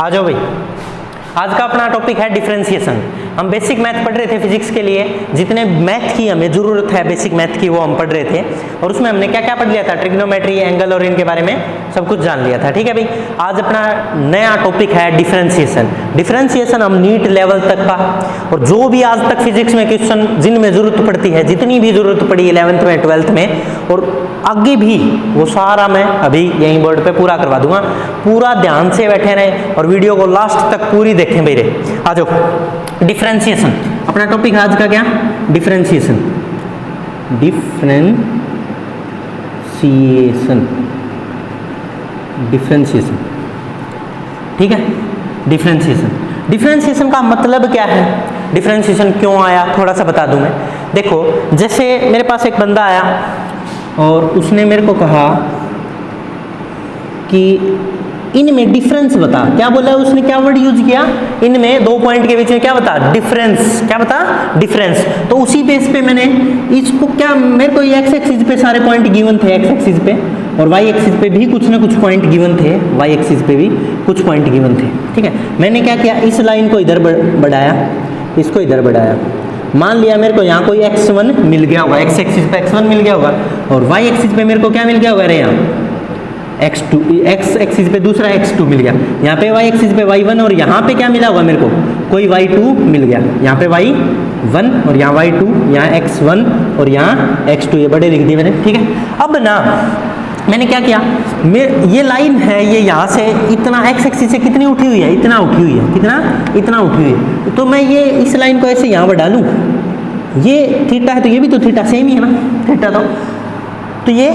आ जाओ भाई, आज का अपना टॉपिक है डिफरेंशिएशन। हम बेसिक मैथ पढ़ रहे थे फिजिक्स के लिए, जितने मैथ की हमें जरूरत है बेसिक मैथ की वो हम पढ़ रहे थे, और उसमें हमने क्या क्या पढ़ लिया था, ट्रिग्नोमेट्री, एंगल और इनके बारे में सब कुछ जान लिया था। ठीक है भाई, आज अपना नया टॉपिक है डिफरेंशिएशन। डिफरेंशिएशन हम नीट लेवल तक का, और जो भी आज तक फिजिक्स में क्वेश्चन जिनमें जरूरत पड़ती है, जितनी भी जरूरत पड़ी 11th में 12th में और आगे भी, वो सारा मैं अभी यहीं बोर्ड पे पूरा करवा दूंगा। पूरा ध्यान से बैठे रहें और वीडियो को लास्ट तक पूरी देखें मेरे। आ जाओ, डिफरेंशिएशन अपना टॉपिक आज का क्या, डिफरेंशिएशन। डिफरेंशिएशन डिफरेंशिएशन ठीक है। डिफरेंशिएशन का मतलब क्या है, डिफरेंशिएशन क्यों आया, थोड़ा सा बता दूं मैं। देखो, जैसे मेरे पास एक बंदा आया और उसने मेरे को कहा कि इनमें डिफरेंस बता। क्या बोला उसने, क्या वर्ड यूज किया, इनमें दो पॉइंट के बीच में क्या बता, डिफरेंस। क्या बता, डिफरेंस। तो उसी बेस पे मैंने इसको क्या, मेरे को एक्स एक्सिस पे सारे पॉइंट गिवन थे, एक्स एक्सिस पे, और वाई एक्सिस पे भी कुछ ना कुछ पॉइंट गिवन थे, वाई एक्सिस पे भी कुछ पॉइंट गिवन थे। ठीक है, मैंने क्या किया, इस लाइन को इधर बढ़ाया, इसको इधर बढ़ाया। मान लिया मेरे को यहाँ कोई x1 मिल गया होगा, x एक्सिस पे x1 मिल गया होगा, और y एक्सिस पे मेरे को क्या मिल गया होगा, अरे यहाँ x2, x एक्सिस पे दूसरा x2 मिल गया, यहाँ पे y एक्सिस पे y1, और यहाँ पे क्या मिला होगा मेरे को, कोई y2 मिल गया, यहाँ पे y1 और यहाँ y2, यहाँ x1 और यहाँ x2, ये बड़े लिख दिए मैंने। ठीक है, अब ना मैंने क्या किया, ये लाइन है, ये यहाँ से इतना x एक्सिस से कितनी उठी हुई है, इतना उठी हुई है, कितना, इतना उठी हुई है। तो मैं ये इस लाइन को ऐसे यहाँ बढ़ा लूँ, ये थीटा है तो ये भी तो थीटा सेम ही है ना, थीटा तो ये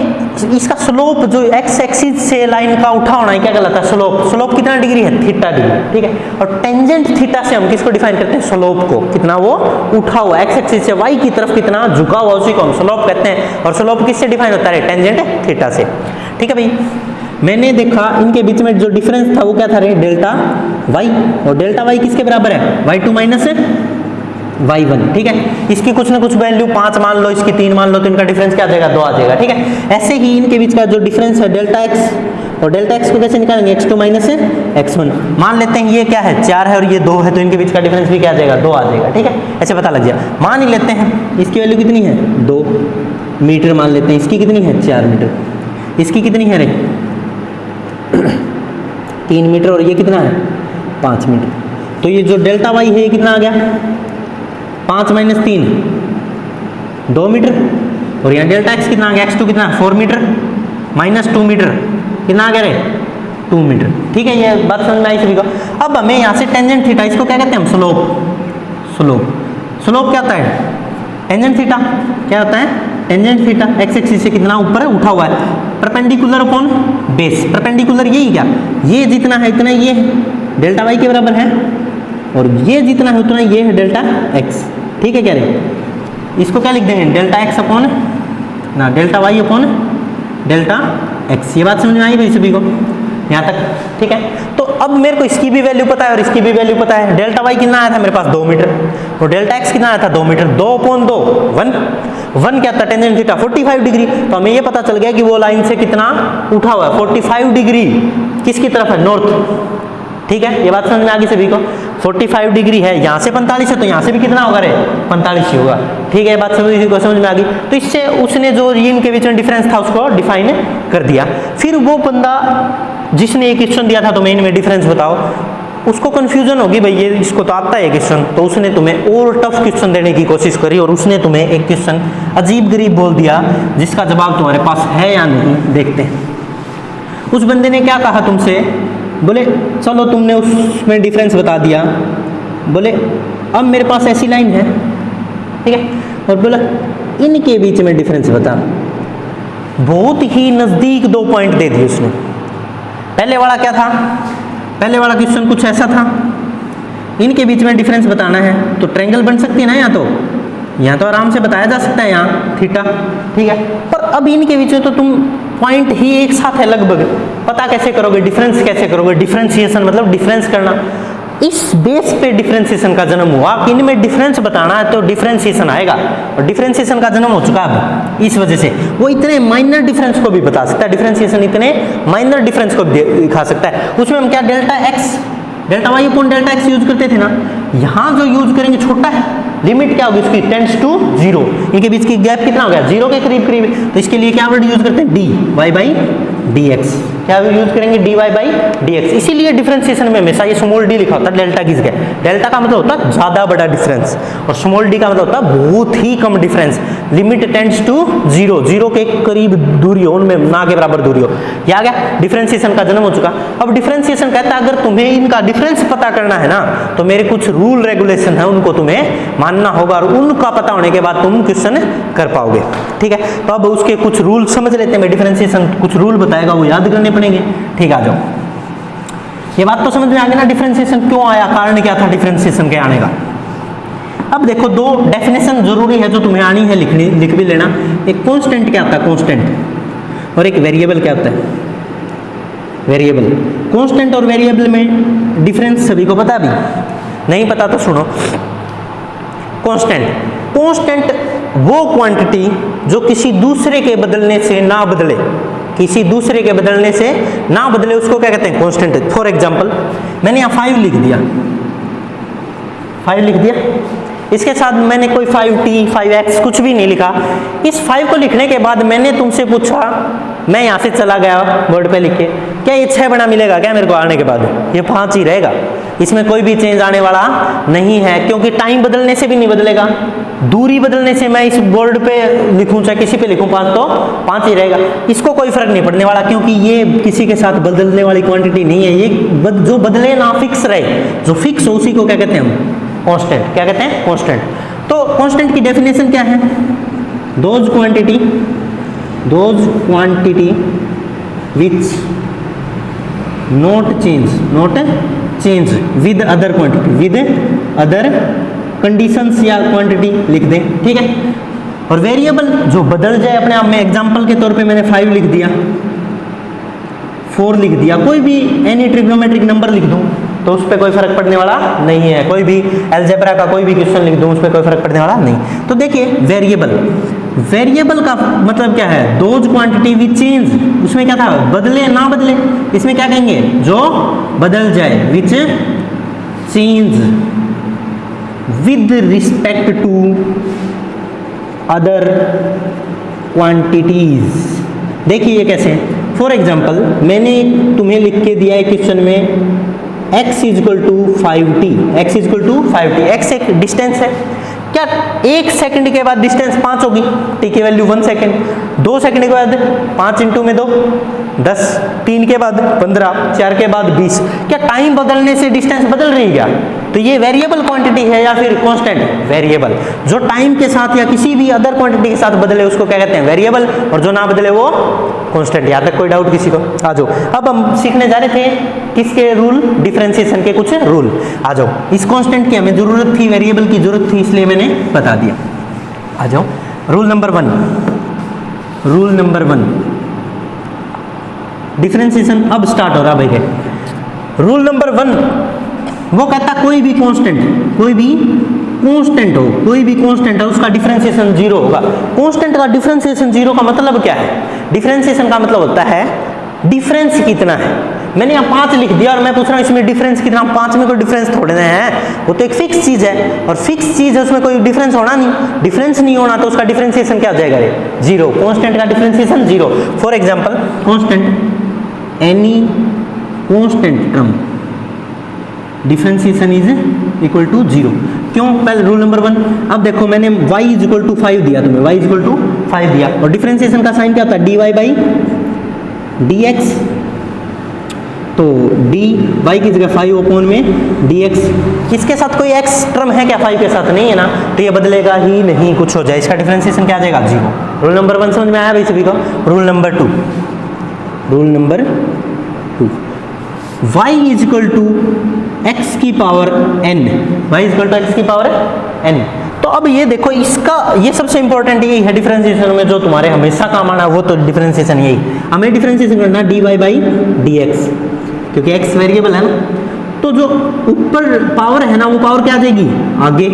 इसका स्लोप जो x एक्सिस से लाइन का उठा होना है, क्या कहलाता है, स्लोप। स्लोप कितना डिग्री है, थीटा डिग्री। ठीक है, और टेंजेंट थीटा से हम किसको डिफाइन करते हैं, स्लोप को, कितना वो उठा हुआ x एक्सिस से y की तरफ कितना झुका हुआ, उसी को हम स्लोप कहते हैं। और स्लोप किससे डिफाइन होता है, टेंजेंट थीटा से। ठीक है भाई, मैंने देखा इनके बीच में जो डिफरेंस था वो क्या था रे, डेल्टा y, और डेल्टा y किसके बराबर है, y2 माइनस y1। ठीक है, इसकी कुछ ना कुछ वैल्यू 5 मान लो, इसकी 3 मान लो, तो इनका डिफरेंस क्या आ जाएगा, 2 आ जाएगा। ठीक है, ऐसे ही इनके बीच का जो डिफरेंस है डेल्टा x, और डेल्टा x को कैसे निकालेंगे, x2 माइनस x1। मान लेते हैं ये क्या है, 4 है और ये 2 है, तो इनके बीच का डिफरेंस भी क्या आ जाएगा, 2 आ जाएगा। ठीक है, ऐसे पता लग जाए। मान ही लेते हैं इसकी वैल्यू कितनी है, 2 मीटर मान लेते हैं, इसकी कितनी है, 4 मीटर, इसकी कितनी है रे 3 मीटर, और ये कितना है 5 मीटर। तो ये जो डेल्टा y है ये कितना आ गया, 5 माइनस 3 2 मीटर, और यहाँ डेल्टा x कितना आ गया, x2 कितना 4 मीटर माइनस 2 मीटर, कितना आ गया रे 2 मीटर। ठीक है, ये बात समझ में आई सभी को। अब हमें यहाँ से टेंजेंट थीटा, इसको क्या कहते हैं हम, स्लोप। स्लोप क्या होता है, टेंजेंट थीटा क्या होता है, टेंजेंट थीटा x एक्सिस से कितना ऊपर उठा हुआ है, परपेंडिकुलर अपॉन बेस। परपेंडिकुलर यही क्या, ये जितना है इतना ये है, डेल्टा y के बराबर है, और ये जितना है उतना ये है डेल्टा x। ठीक है, क्या रे, इसको क्या लिख देंगे, डेल्टा x अपॉन ना delta y upon delta x। ये बात समझ में आई भाई सभी को यहाँ तक। ठीक है, तो अब मेरे को इसकी भी वैल्यू पता है और इसकी भी वैल्यू पता है। डेल्टा y कितना आया था मेरे पास, 2 मीटर, और डेल्टा x कितना आया था, 2 मीटर। 2 अपॉन 2 1 क्या था, टेंजेंट थीटा 45 डिग्री। तो हमें ये पता चल गया कि वो लाइन से कितना उठा हुआ है, 45 डिग्री किसकी तरफ है, नॉर्थ। ठीक है, ये बात समझ में आ गई सभी को। 45 डिग्री है, यहाँ से 45 है, तो यहाँ से भी कितना होगा रे, 45 ही होगा। ठीक है, ये बात सभी को समझ में आ गई। तो इससे उसने जो इनके बीच में डिफरेंस था उसको डिफाइन कर दिया। फिर वो बंदा जिसने ये क्वेश्चन दिया था, तुम्हें इनमें डिफरेंस बताओ, उसको कंफ्यूजन होगी भाई, ये इसको तो आता है क्वेश्चन, तो उसने तुम्हें और टफ क्वेश्चन देने की कोशिश करी, और उसने तुम्हें एक क्वेश्चन अजीब गरीब बोल दिया जिसका जवाब तुम्हारे पास है या नहीं, देखते हैं। उस बंदे ने क्या कहा तुमसे, बोले चलो तुमने उसमें डिफरेंस बता दिया, बोले अब मेरे पास ऐसी लाइन है, ठीक है, और बोला इनके बीच में डिफरेंस बता। बहुत ही नज़दीक 2 पॉइंट दे दिए उसने। पहले वाला क्या था, पहले वाला क्वेश्चन कुछ ऐसा था, इनके बीच में डिफरेंस बताना है, तो ट्रायंगल बन सकती है ना, यहाँ तो आराम से बताया जा सकता है, यहाँ थीटा। ठीक है, पर अब इनके बीच में तो तुम पॉइंट ही एक साथ है लगभग, पता कैसे करोगे, डिफरेंस कैसे करोगे। डिफरेंशिएशन मतलब डिफरेंस करना। इस बेस पे डिफरेंशिएशन का जन्म हुआ कि इनमें डिफरेंस बताना है तो डिफरेंशिएशन आएगा, और डिफरेंशिएशन का जन्म हो चुका है इस वजह से। वो इतने माइनर डिफरेंस को भी बता सकता है, डिफरेंशिएशन इतने माइनर डिफरेंस को भी दिखा सकता है। उसमें हम क्या, delta X delta Y upon delta X use करते थे ना, यहाँ जो यूज करेंगे छोटा है, लिमिट क्या होगी इसकी, टेंड्स टू जीरो, इनके बीच की गैप कितना हो गया, जीरो के करीब करीब, तो इसके लिए क्या वर्ड यूज करते हैं, D Y by D x, क्या यूज करेंगे, D Y by D X. इसीलिए डिफरेंशिएशन में हमेशा ये स्मॉल डी लिखा होता है डेल्टा की जगह, डेल्टा का मतलब होता है ज्यादा बड़ा डिफरेंस और स्मॉल डी का मतलब होता है बहुत ही कम difference, limit tends to zero, zero के करीब दूरी हो, उनमें ना के बराबर दूरी हो। यह आ गया डिफरेंशिएशन का जन्म हो चुका। अब डिफरेंशिएशन कहता है अगर तुम्हें इनका डिफरेंस पता करना है ना, तो मेरे कुछ रूल रेगुलेशन है उनको तुम्हें मानना होगा और उनका पता होने के बाद तुम क्वेश्चन कर पाओगे। ठीक है, तो अब उसके कुछ रूल समझ लेते हैं। मैं डिफरेंशिएशन कुछ रूल बताएगा वो याद करने पड़ेंगे। ठीक, आ जाओ, ये बात तो समझ में आ गई ना, डिफरेंशिएशन क्यों आया, कारण क्या था डिफरेंशिएशन के आने का। अब देखो दो डेफिनेशन जरूरी है जो तुम्हें आनी है, लिख भी लेना। एक कांस्टेंट क्या होता है, कांस्टेंट, और एक वेरिएबल क्या होता है, वेरिएबल। कांस्टेंट और वेरिएबल में डिफरेंस सभी को पता, भी नहीं पता तो सुनो। कांस्टेंट, कांस्टेंट वो क्वांटिटी जो किसी दूसरे के बदलने से ना बदले, किसी दूसरे के बदलने से ना बदले, उसको क्या कहते हैं, कांस्टेंट। फॉर एग्जांपल मैंने यहाँ 5 लिख दिया, 5 लिख दिया, इसके साथ मैंने कोई 5t 5x कुछ भी नहीं लिखा। इस 5 को लिखने के बाद मैंने तुमसे पूछा, मैं यहाँ से चला गया बोर्ड पे लिख के, क्या ये 6 बना मिलेगा क्या मेरे को आने के बाद, ये 5 ही रहेगा, इसमें कोई भी चेंज आने वाला नहीं है, क्योंकि टाइम बदलने से भी नहीं बदलेगा, दूरी बदलने से मैं इस बोर्ड पे लिखूं चाहे किसी पे लिखूं 5 तो 5 ही रहेगा, इसको कोई फर्क नहीं पड़ने वाला, क्योंकि ये किसी के साथ बदलने वाली क्वांटिटी नहीं है, ये जो बदले ना फिक्स रहे, जो फिक्स हो उसी को क्या कहते हैं हम, कांस्टेंट। क्या कहते हैं, कांस्टेंट। तो कांस्टेंट की डेफिनेशन क्या है, those quantity which not change with other quantity, with other conditions या क्वांटिटी लिख दें। ठीक है, और वेरिएबल जो बदल जाए अपने आप में, एग्जांपल के तौर पे मैंने 5 लिख दिया, 4 लिख दिया, कोई भी एनी ट्रिग्नोमेट्रिक नंबर लिख दूं तो उस पर कोई फर्क पड़ने वाला नहीं है, कोई भी अलजेब्रा का कोई भी क्वेश्चन लिख दूं उस पर कोई फर्क पड़ने वाला नहीं। तो देखिए वेरिएबल, वेरिएबल का मतलब क्या है, दोज क्वांटिटी विच चेंज, उसमें क्या था, बदले ना बदले, इसमें क्या कहेंगे, जो बदल जाए, which change with respect to other quantities. देखिए ये कैसे, फॉर एग्जाम्पल मैंने तुम्हें लिख के दिया है क्वेश्चन में x is equal to 5t, x is equal to 5t, x एक डिस्टेंस है, क्या 1 सेकंड के बाद डिस्टेंस 5 होगी, t की वैल्यू 1 सेकंड, 2 सेकंड के बाद 5 इंटू में 2 10, 3 के बाद 15, 4 के बाद 20, क्या टाइम बदलने से डिस्टेंस बदल रही है क्या, तो ये वेरिएबल क्वांटिटी है या फिर कांस्टेंट, वेरिएबल। जो टाइम के साथ या किसी भी अदर क्वांटिटी के साथ बदले उसको क्या कहते हैं, वेरिएबल, और जो ना बदले वो कांस्टेंट। यहाँ तक कोई डाउट किसी को, आ जाओ। अब हम सीखने जा रहे थे किसके रूल, डिफरेंशिएशन के कुछ रूल, आ जाओ। इस कांस्टेंट की हमें जरूरत थी, वेरिएबल की जरूरत थी, इसलिए मैंने बता दिया। आ जाओ, rule number 1, rule number 1, differentiation अब स्टार्ट हो रहा भाई। रूल नंबर 1 वो कहता कोई भी कांस्टेंट, कोई भी कांस्टेंट हो, कोई भी कांस्टेंट है उसका डिफरेंशिएशन 0 होगा। कांस्टेंट का डिफरेंशिएशन 0 का मतलब क्या है, डिफरेंशिएशन का मतलब होता है डिफरेंस कितना है। मैंने यहाँ 5 लिख दिया और मैं पूछ रहा हूँ इसमें डिफरेंस कितना, 5 में कोई डिफरेंस थोड़े ना है, वो तो एक फिक्स चीज है, और फिक्स चीज है उसमें कोई डिफरेंस होना नहीं, डिफरेंस नहीं होना तो उसका डिफरेंशिएशन क्या हो जाएगा, 0। कांस्टेंट का differentiation 0। For example constant, any constant term differentiation is equal to 0। क्यों, पहले रूल नंबर 1। अब देखो मैंने y इज इक्वल टू 5 दिया तुम्हें, y इज इक्वल टू 5 दिया, और डिफरेंशिएशन का साइन क्या होता है, dy बाई dx, तो dy की जगह 5 अपॉन में dx, इसके साथ कोई x टर्म है क्या, 5 के साथ नहीं है ना, तो ये बदलेगा ही नहीं, कुछ हो जाए, इसका डिफरेंशिएशन क्या आ जाएगा, 0। रूल नंबर 1 समझ में आया भाई सभी को। Rule number 2, rule number 2, y is equal to x की power n, y is equal to x की पावर n। तो अब ये देखो, इसका ये सबसे इंपॉर्टेंट यही है डिफरेंशिएशन में, जो तुम्हारे हमेशा काम आना वो तो डिफरेंशिएशन यही, हमें डिफरेंशिएशन करना dy बाई dx, क्योंकि x वेरिएबल है ना, तो जो ऊपर पावर है ना वो पावर क्या आ जाएगी, आगे,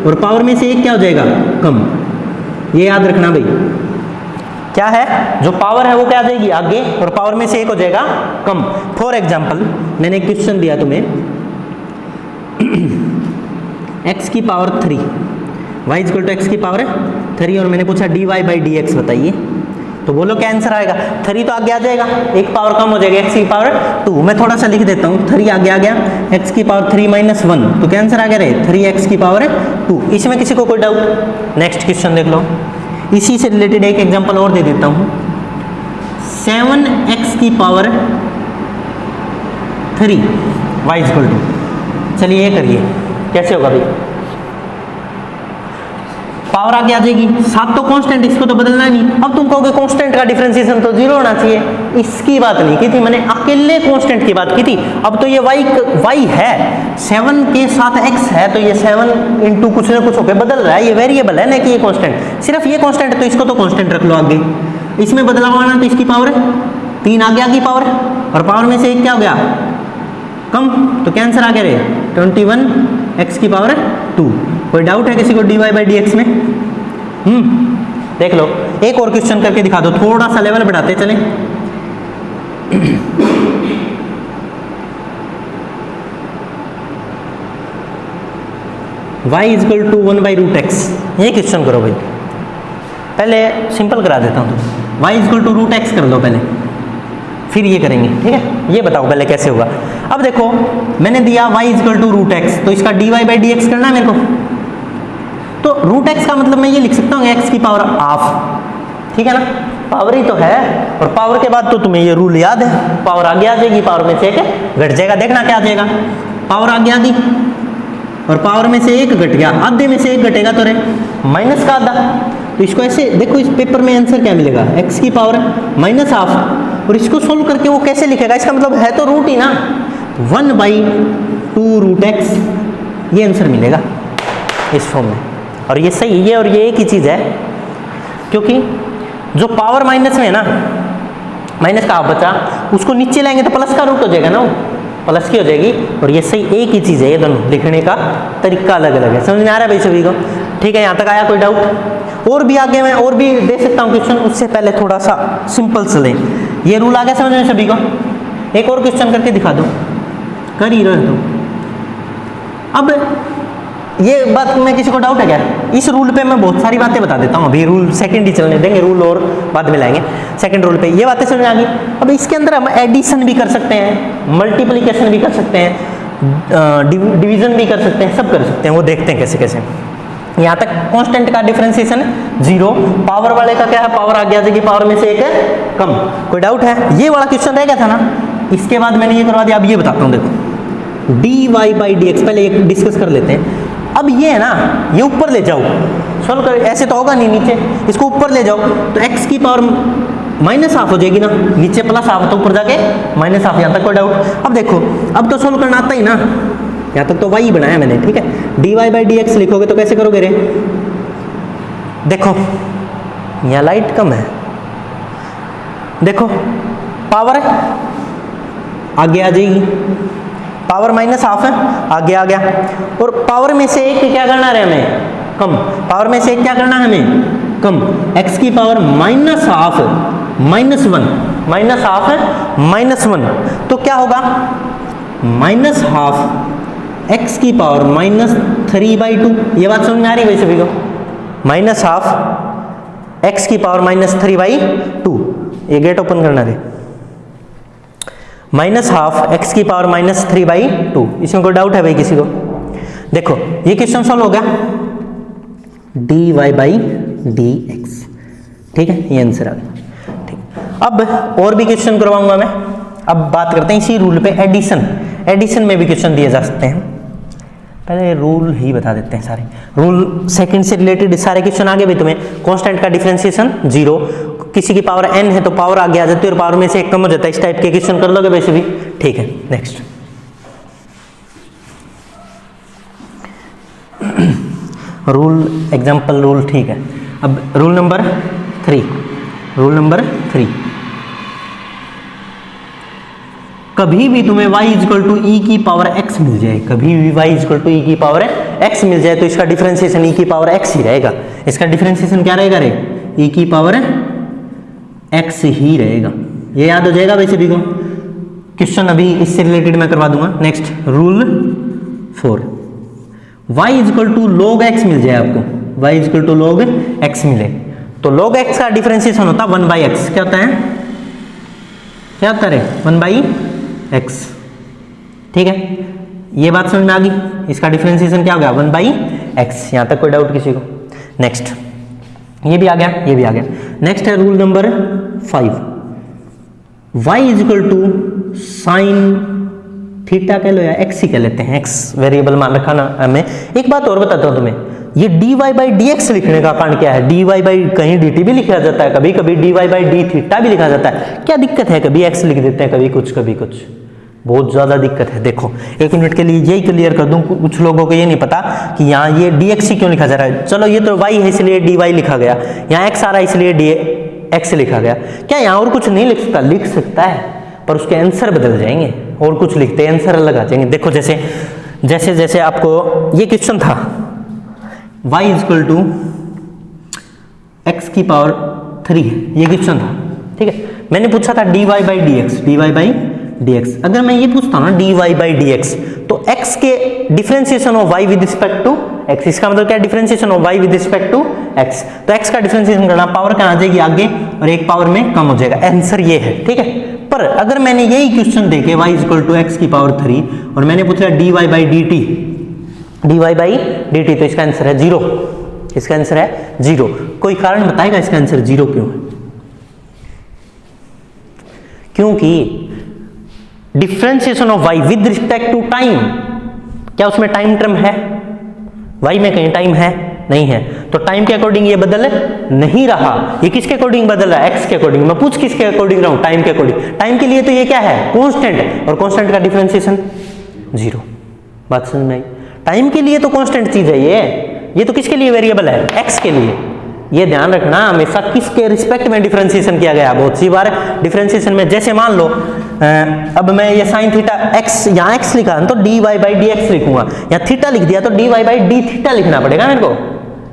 और पावर में से एक क्या हो जाएगा, कम। ये याद रखना भाई, क्या है, जो पावर है वो क्या आ जाएगी, आगे, और पावर में से एक हो जाएगा कम। फॉर एग्जाम्पल मैंने क्वेश्चन दिया तुम्हें x की power 3, y equal to X की पावर 3 और मैंने पूछा dy बाई डी एक्स बताइए, तो बोलो क्या आंसर आएगा। 3 तो आगे आ जाएगा, एक पावर कम हो जाएगा, x की पावर 2। मैं थोड़ा सा लिख देता हूँ, 3 आगे आ गया, x की पावर 3 माइनस 1, तो क्या आंसर आ गया रे 3x की पावर 2। इसमें किसी को कोई डाउट? नेक्स्ट क्वेश्चन देख लो, इसी से रिलेटेड एक एग्जांपल और दे देता हूँ। 7x की पावर 3 y इक्वल टू, चलिए ये करिए, कैसे होगा भाई? पावर आगे आ जाएगी, 7 तो कांस्टेंट, इसको तो बदलना नहीं। अब तुम कहोगे कांस्टेंट का डिफरेंशिएशन तो 0 होना चाहिए, इसकी बात नहीं की थी मैंने, अकेले कांस्टेंट की बात की थी। अब तो ये y है, 7 के साथ x है, तो ये 7 इंटू कुछ ना कुछ होकर बदल रहा है, ये वेरिएबल है ना कि ये कांस्टेंट, सिर्फ ये कांस्टेंट है तो इसको तो कांस्टेंट रख लो आगे। इसमें बदलाव आना तो इसकी पावर 3 आगे आ गई पावर, और पावर में से एक क्या हो गया कम, तो क्या आंसर आ गया रे 21x की पावर 2। कोई डाउट है किसी को dy बाई डी एक्स में? देख लो, एक और क्वेश्चन करके दिखा दो, थोड़ा सा लेवल बढ़ाते चलें। y equal to 1 by root X, ये क्वेश्चन करो भाई। पहले सिंपल करा देता हूँ, y equal to root X कर दो पहले, फिर ये करेंगे, ठीक है? ये बताओ पहले कैसे होगा। अब देखो मैंने दिया y equal to root X, तो इसका dy बाई डी एक्स करना है मेरे को, तो रूट एक्स का मतलब मैं ये लिख सकता हूँ x की पावर हाफ, ठीक है ना? पावर ही तो है, और पावर के बाद तो तुम्हें ये रूल याद है, पावर आगे आ जाएगी, पावर में से एक घट जाएगा, देखना क्या आ जाएगा। पावर आगे आ गई और पावर में से एक घट गया, आधे में से एक घटेगा तो रे माइनस का आधा, तो इसको ऐसे देखो, इस पेपर में आंसर क्या मिलेगा, x की पावर माइनस हाफ, और इसको सोल्व करके वो कैसे लिखेगा, इसका मतलब है तो रूट ही ना, 1 बाई 2 रूट एक्स, ये आंसर मिलेगा इस फॉर्म में। और ये सही, ये और ये एक ही चीज़ है, क्योंकि जो पावर माइनस में है ना, माइनस का हाफ बचा, उसको नीचे लाएंगे तो प्लस का रूट हो जाएगा ना, वो प्लस की हो जाएगी, और ये सही एक ही चीज़ है, ये दोनों लिखने का तरीका अलग अलग है। समझ में आ रहा है भाई सभी को? ठीक है, यहाँ तक आया कोई डाउट? और भी आगे मैं और भी दे सकता हूँ क्वेश्चन, उससे पहले थोड़ा सा सिंपल चले। ये रूल आ गया समझ में सभी को? एक और क्वेश्चन करके दिखा दो, कर ही रहे तो। अब ये बात में किसी को डाउट है क्या? इस रूल पे मैं बहुत सारी बातें बता देता हूँ, अभी रूल सेकंड ही चलने देंगे, रूल और बाद में लाएंगे। सेकंड रूल पे ये बातें समझ आ गई। अब इसके अंदर हम एडिशन भी कर सकते हैं, मल्टीप्लिकेशन भी कर सकते हैं, डिवीजन भी कर सकते हैं, सब कर सकते हैं, वो देखते हैं कैसे कैसे। यहाँ तक कांस्टेंट का डिफरेंशिएशन 0, पावर वाले का क्या है, पावर आगे आ जाएगी, पावर में से एक है कम। कोई डाउट है? ये वाला क्वेश्चन रह गया था ना, इसके बाद मैंने ये करवा दिया। अब ये बताता हूँ, देखो dy बाई डी एक्स, पहले एक डिस्कस कर लेते हैं। अब ये है ना, ये ऊपर ले जाओ, सॉल्व कर, ऐसे तो होगा नहीं नीचे, इसको ऊपर ले जाओ तो x की पावर माइनस हाफ हो जाएगी ना, नीचे प्लस हाफ तो ऊपर जाके माइनस हाफ। यहाँ तक कोई डाउट? अब देखो, अब तो सोल्व करना आता ही ना, यहाँ तक तो y बनाया मैंने, ठीक है? dy बाई डी एक्स लिखोगे तो कैसे करोगे रे? देखो यहाँ लाइट कम है, देखो पावर आगे आ जाएगी, पावर माइनस हाफ है, आगे आ गया, और पावर में से एक क्या करना है हमें, कम। पावर में से एक क्या करना है हमें, कम। x की power minus half minus 1, minus half है माइनस 1, तो क्या होगा माइनस हाफ x की पावर माइनस 3/2। ये बात समझ में आ रही है भाई सभी को? माइनस हाफ x की पावर माइनस 3/2, ये गेट ओपन करना दे, माइनस हाफ x की पावर माइनस 3/2। इसमें कोई डाउट है भाई किसी को? देखो ये क्वेश्चन सॉल्व हो गया, dy बाई डी एक्स, ठीक है? ये आंसर आ गया, ठीक। अब और भी क्वेश्चन करवाऊंगा मैं। अब बात करते हैं इसी रूल पे, एडिशन। एडिशन में भी क्वेश्चन दिए जा सकते हैं। पहले रूल ही बता देते हैं सारे। रूल सेकंड से रिलेटेड सारे क्वेश्चन आगे भी तुम्हें। कांस्टेंट का डिफरेंशिएशन 0, किसी की पावर n है तो पावर आगे आ जाती है और पावर में से एक कम हो जाता है। इस टाइप के क्वेश्चन कर लोगे वैसे भी, ठीक है? नेक्स्ट रूल, एग्जाम्पल रूल, ठीक है? अब रूल नंबर 3, रूल नंबर 3, कभी भी तुम्हें y इक्वल टू ई की पावर x मिल जाए, कभी भी y इक्वल टू ई की पावर x मिल जाए तो इसका डिफरेंशिएशन e की पावर x ही रहेगा। इसका डिफरेंशिएशन क्या रहेगा रे? e की पावर x ही रहेगा। ये याद हो जाएगा वैसे भी को। क्वेश्चन अभी इससे रिलेटेड मैं करवा दूंगा। Next rule 4, y equal to log x मिल जाए आपको, y equal to log x मिले तो log x का डिफरेंशिएशन होता है 1/x। क्या होता है, क्या होता है 1/x। ठीक है, ये बात समझ में आ गई। इसका डिफरेंशिएशन क्या हो गया 1/x। यहां तक कोई डाउट किसी को? नेक्स्ट, ये भी आ गया, ये भी आ गया। नेक्स्ट है rule number 5, y equal to sine theta कह लो या x ही कह लेते हैं, x वेरिएबल मान रखा ना हमें। एक बात और बताता हूं तुम्हें, ये dy बाई dx लिखने का कारण क्या है? dy बाई कहीं dt भी लिखा जाता है, कभी कभी dy बाई d थीटा भी लिखा जाता है। क्या दिक्कत है? कभी x लिख देते हैं, कभी कुछ कभी कुछ, बहुत ज्यादा दिक्कत है। देखो 1 मिनट के लिए यही क्लियर कर दूं, कुछ लोगों को ये नहीं पता कि यहाँ ये dx ही क्यों लिखा जा रहा है। चलो ये तो y है इसलिए dy लिखा गया, यहाँ x आ रहा है इसलिए dx लिखा गया। क्या यहाँ और कुछ नहीं लिख सकता? लिख सकता है, पर उसके आंसर बदल जाएंगे, और कुछ लिखते हैं आंसर अलग आ जाएंगे। देखो जैसे जैसे जैसे आपको ये क्वेश्चन था y इक्वल टू x की पावर 3 है, ये क्वेश्चन था। ठीक है, मैंने पूछा था dy by dx, dy by dx। अगर मैं ये पूछता हूँ ना dy बाई dx, तो x के differentiation of y with respect to x, इसका मतलब क्या है? Differentiation of y with respect to x। तो x का डिफरेंशिएशन करना, पावर कहाँ आ जाएगी आगे और एक पावर में कम हो जाएगा। आंसर ये है। ठीक है, पर अगर मैंने यही क्वेश्चन देखे y इक्वल टू x की पावर 3 और मैंने पूछा dy by dt, dy by dt, तो इसका आंसर है 0। इसका आंसर है 0। कोई कारण बताएगा इसका आंसर 0 क्यों है? क्योंकि differentiation of y with respect to time, क्या उसमें टाइम टर्म है? y में कहीं टाइम है? नहीं है। तो टाइम के अकॉर्डिंग ये बदल नहीं रहा। ये किसके अकॉर्डिंग बदल रहा है? x के अकॉर्डिंग। मैं पूछ किसके अकॉर्डिंग रहा हूं? टाइम के अकॉर्डिंग। टाइम के लिए तो ये क्या है? कांस्टेंट, और कांस्टेंट का डिफरेंशिएशन 0। बात समझ में आई? टाइम के लिए तो कांस्टेंट चीज है ये तो किसके लिए वेरिएबल है? x के लिए। ये ध्यान रखना, हमेशा किसके रिस्पेक्ट में डिफरेंशिएशन किया गया। बहुत सी बार डिफरेंशिएशन में, जैसे मान लो अब मैं ये साइन थीटा x, यहाँ x लिखा तो dy बाई dx लिखूंगा, यहाँ थीटा लिख दिया तो dy बाई d थीटा लिखना पड़ेगा मेरे को।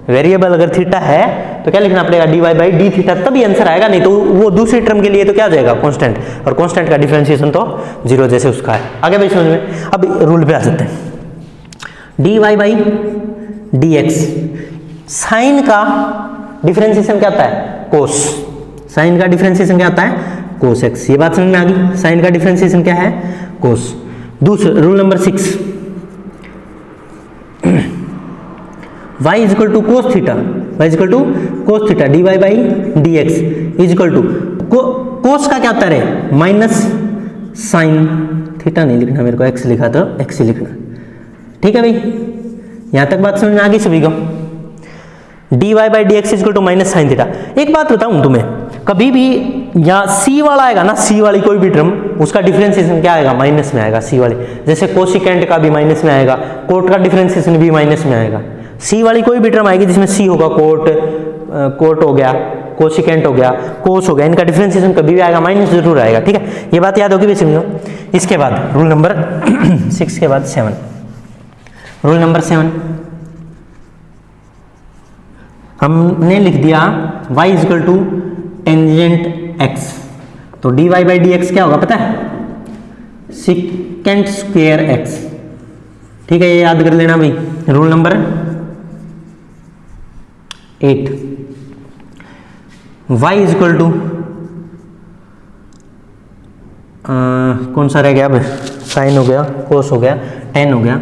वेरिएबल अगर थीटा है तो क्या लिखना पड़ेगा? dy बाई d थीटा, तभी आंसर आएगा। नहीं तो वो दूसरी टर्म के लिए तो क्या हो जाएगा? कांस्टेंट, और कांस्टेंट का डिफरेंशिएशन तो 0 जैसे उसका है। आगे भाई समझ में? अब रूल पे आ जाते हैं। dy बाई dx, साइन का डिफरेंशिएशन क्या होता है? कोस। साइन का डिफरेंशिएशन क्या होता है? कोस x। ये बात समझ में आ गई? साइन का डिफरेंशिएशन क्या है? कोस। दूसरा rule number 6, y equal to cos theta, y equal to cos theta dy by dx is equal to cos का क्या होता है? Minus sine theta. नहीं लिखना मेरे को, x लिखा तो x ही लिखना। ठीक है भाई, यहां तक बात समझ में आ गई सभी को? dy by dx is equal to minus sine theta. एक बात बताऊं तुम्हें, कभी भी यहाँ c वाला आएगा ना, c वाली कोई भी टर्म, उसका डिफरेंशिएशन क्या आएगा? माइनस में आएगा। c वाली, जैसे कोसिकेंट का भी माइनस में आएगा, कोट का डिफरेंशिएशन भी माइनस में आएगा। c वाली कोई भी टर्म आएगी जिसमें c होगा, कोट हो गया, कोसिकेंट हो गया, कोस हो गया, इनका डिफरेंशिएशन कभी भी आएगा माइनस जरूर आएगा। ठीक है, ये बात याद होगी भी, समझो। इसके बाद रूल नंबर 6 के बाद 7, रूल नंबर 7 हमने लिख दिया y equal to tangent x, तो dy बाई dx क्या होगा पता है? Secant square x। ठीक है, ये याद कर लेना भाई। Rule number 8, y equal to कौन सा रह गया अब? साइन हो गया, कोस हो गया, टेन हो गया,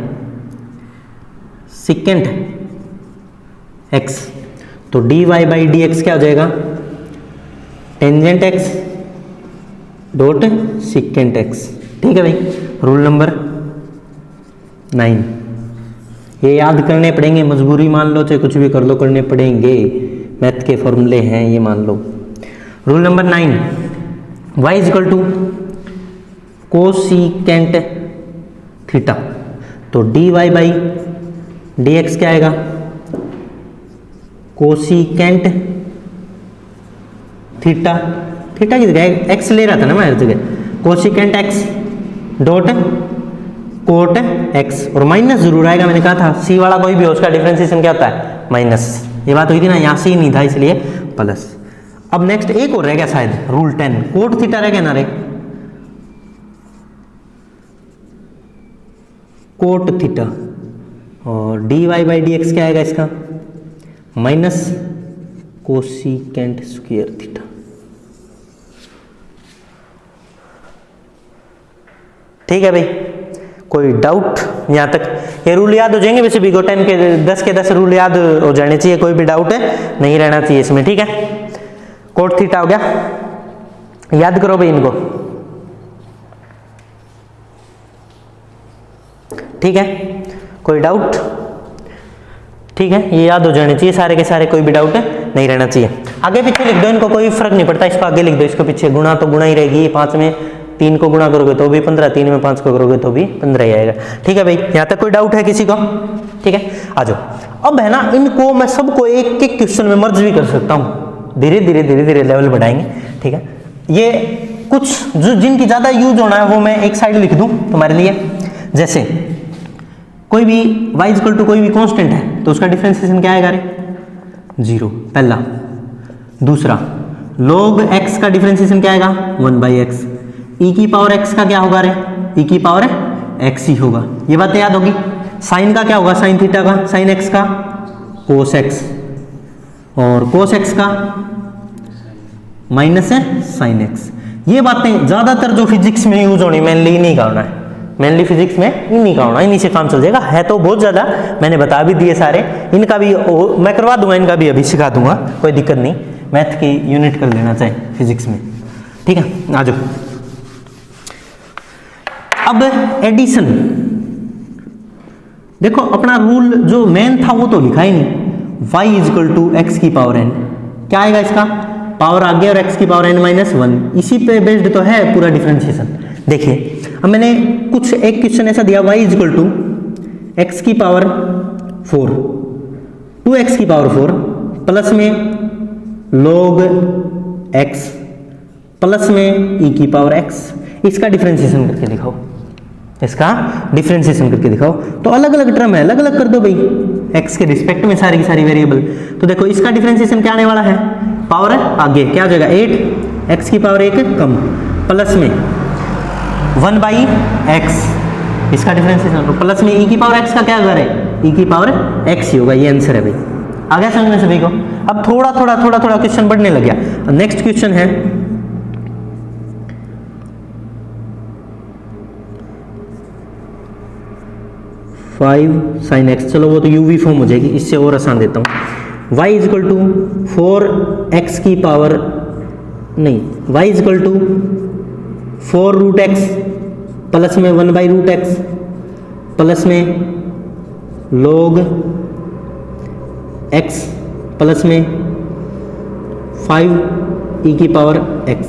सेकेंड x, तो dy बाई dx क्या हो जाएगा? Tangent x dot secant x। ठीक है भाई, रूल नंबर 9, ये याद करने पड़ेंगे, मजबूरी मान लो, चाहे कुछ भी कर लो, करने पड़ेंगे, मैथ के फॉर्मूले हैं ये मान लो। Rule number 9, y equal to cosecant theta, तो dy बाई dx क्या आएगा? कोसिकेंट थीटा, थीटा की जगह x ले रहा था ना मैं हर जगह, cosecant x dot cot x, और माइनस जरूर आएगा, मैंने कहा था c वाला कोई भी हो उसका डिफरेंशिएशन क्या होता है? माइनस। ये बात हुई थी ना, यहाँ से ही नहीं था इसलिए प्लस। अब नेक्स्ट एक और रह गया शायद, रूल 10, कोट थीटा रह गया ना रे, कोट थीटा, और d Y by D x क्या आएगा इसका, माइनस कोसिकेंट स्क्वायर थीटा। ठीक है भाई, कोई डाउट यहाँ तक? ये रूल याद हो जाएंगे वैसे भी, 10 के 10 रूल याद हो जाने चाहिए, कोई भी डाउट है नहीं रहना चाहिए इसमें। ठीक है, कोट थीटा हो गया, याद करो भाई इनको। ठीक है, कोई डाउट? ठीक है, ये याद हो जाने चाहिए सारे के सारे, कोई भी डाउट नहीं रहना चाहिए। आगे पीछे लिख दो इनको, कोई फर्क नहीं पड़ता, इसको आगे लिख दो, इसको पीछे। गुणा तो गुणा ही रहेगी, 5 में 3 को गुणा करोगे तो भी 15, 3 में 5 को करोगे तो भी 15 ही आएगा। ठीक है भाई, यहाँ तक कोई डाउट है किसी को? ठीक है, आ जाओ। अब है ना, इनको मैं सबको एक एक क्वेश्चन में मर्ज भी कर सकता हूँ, धीरे धीरे लेवल बढ़ाएंगे। ठीक है, ये कुछ जो जिनकी ज्यादा यूज होना है वो मैं एक साइड लिख दूं तुम्हारे लिए। जैसे कोई भी y इक्वल टू कोई भी कांस्टेंट है तो उसका डिफरेंशिएशन क्या आएगा रे? 0, पहला। दूसरा, log x का डिफरेंशिएशन क्या आएगा? 1/x। e की पावर x का क्या होगा रे? e की पावर x ही होगा। ये बातें याद होगी। साइन का क्या होगा? साइन थीटा का, साइन x का cos x, और cos x का माइनस है साइन x। ये बातें ज्यादातर जो फिजिक्स में यूज होनी, मेनली नहीं करना है, मेनली फिजिक्स में इन्हीं का होना, इन्हीं से काम चल जाएगा। है तो बहुत ज्यादा, मैंने बता भी दिए सारे, इनका भी मैं करवा दूंगा, इनका भी अभी सिखा दूंगा, कोई दिक्कत नहीं। मैथ की यूनिट कर लेना चाहिए फिजिक्स में। ठीक है, आ जाओ। अब एडिशन देखो, अपना रूल जो मेन था वो तो लिखा ही नहीं। y इक्वल टू एक्स की पावर n, क्या आएगा इसका? पावर आ गया और x की पावर n माइनस 1, इसी पे बेस्ड तो है पूरा डिफरेंशिएशन। देखिए, अब मैंने कुछ एक क्वेश्चन ऐसा दिया, y इक्वल टू एक्स की पावर 4, 2x की पावर 4 प्लस में log x प्लस में e की पावर x, इसका डिफरेंशिएशन करके दिखाओ, इसका डिफरेंशिएशन करके दिखाओ। तो अलग अलग टर्म है, अलग अलग कर दो भाई, x के रिस्पेक्ट में सारी की सारी वेरिएबल। तो देखो इसका डिफरेंशिएशन क्या आने वाला है? पावर आगे क्या हो जाएगा? 8 x की पावर 1 कम प्लस में 1/x, इसका डिफरेंशिएशन प्लस में e की पावर x का क्या होगा रे? e की पावर x ही होगा। ये आंसर है भाई, आ गया समझ में सभी को? अब थोड़ा थोड़ा क्वेश्चन बढ़ने लग गया। नेक्स्ट क्वेश्चन है 5 sin x, चलो वो तो uv फॉर्म हो जाएगी, इससे और आसान देता हूँ। y इक्वल टू 4x की पावर नहीं, y equal to 4 root x plus में 1/√x प्लस में log x प्लस में 5 e की पावर x,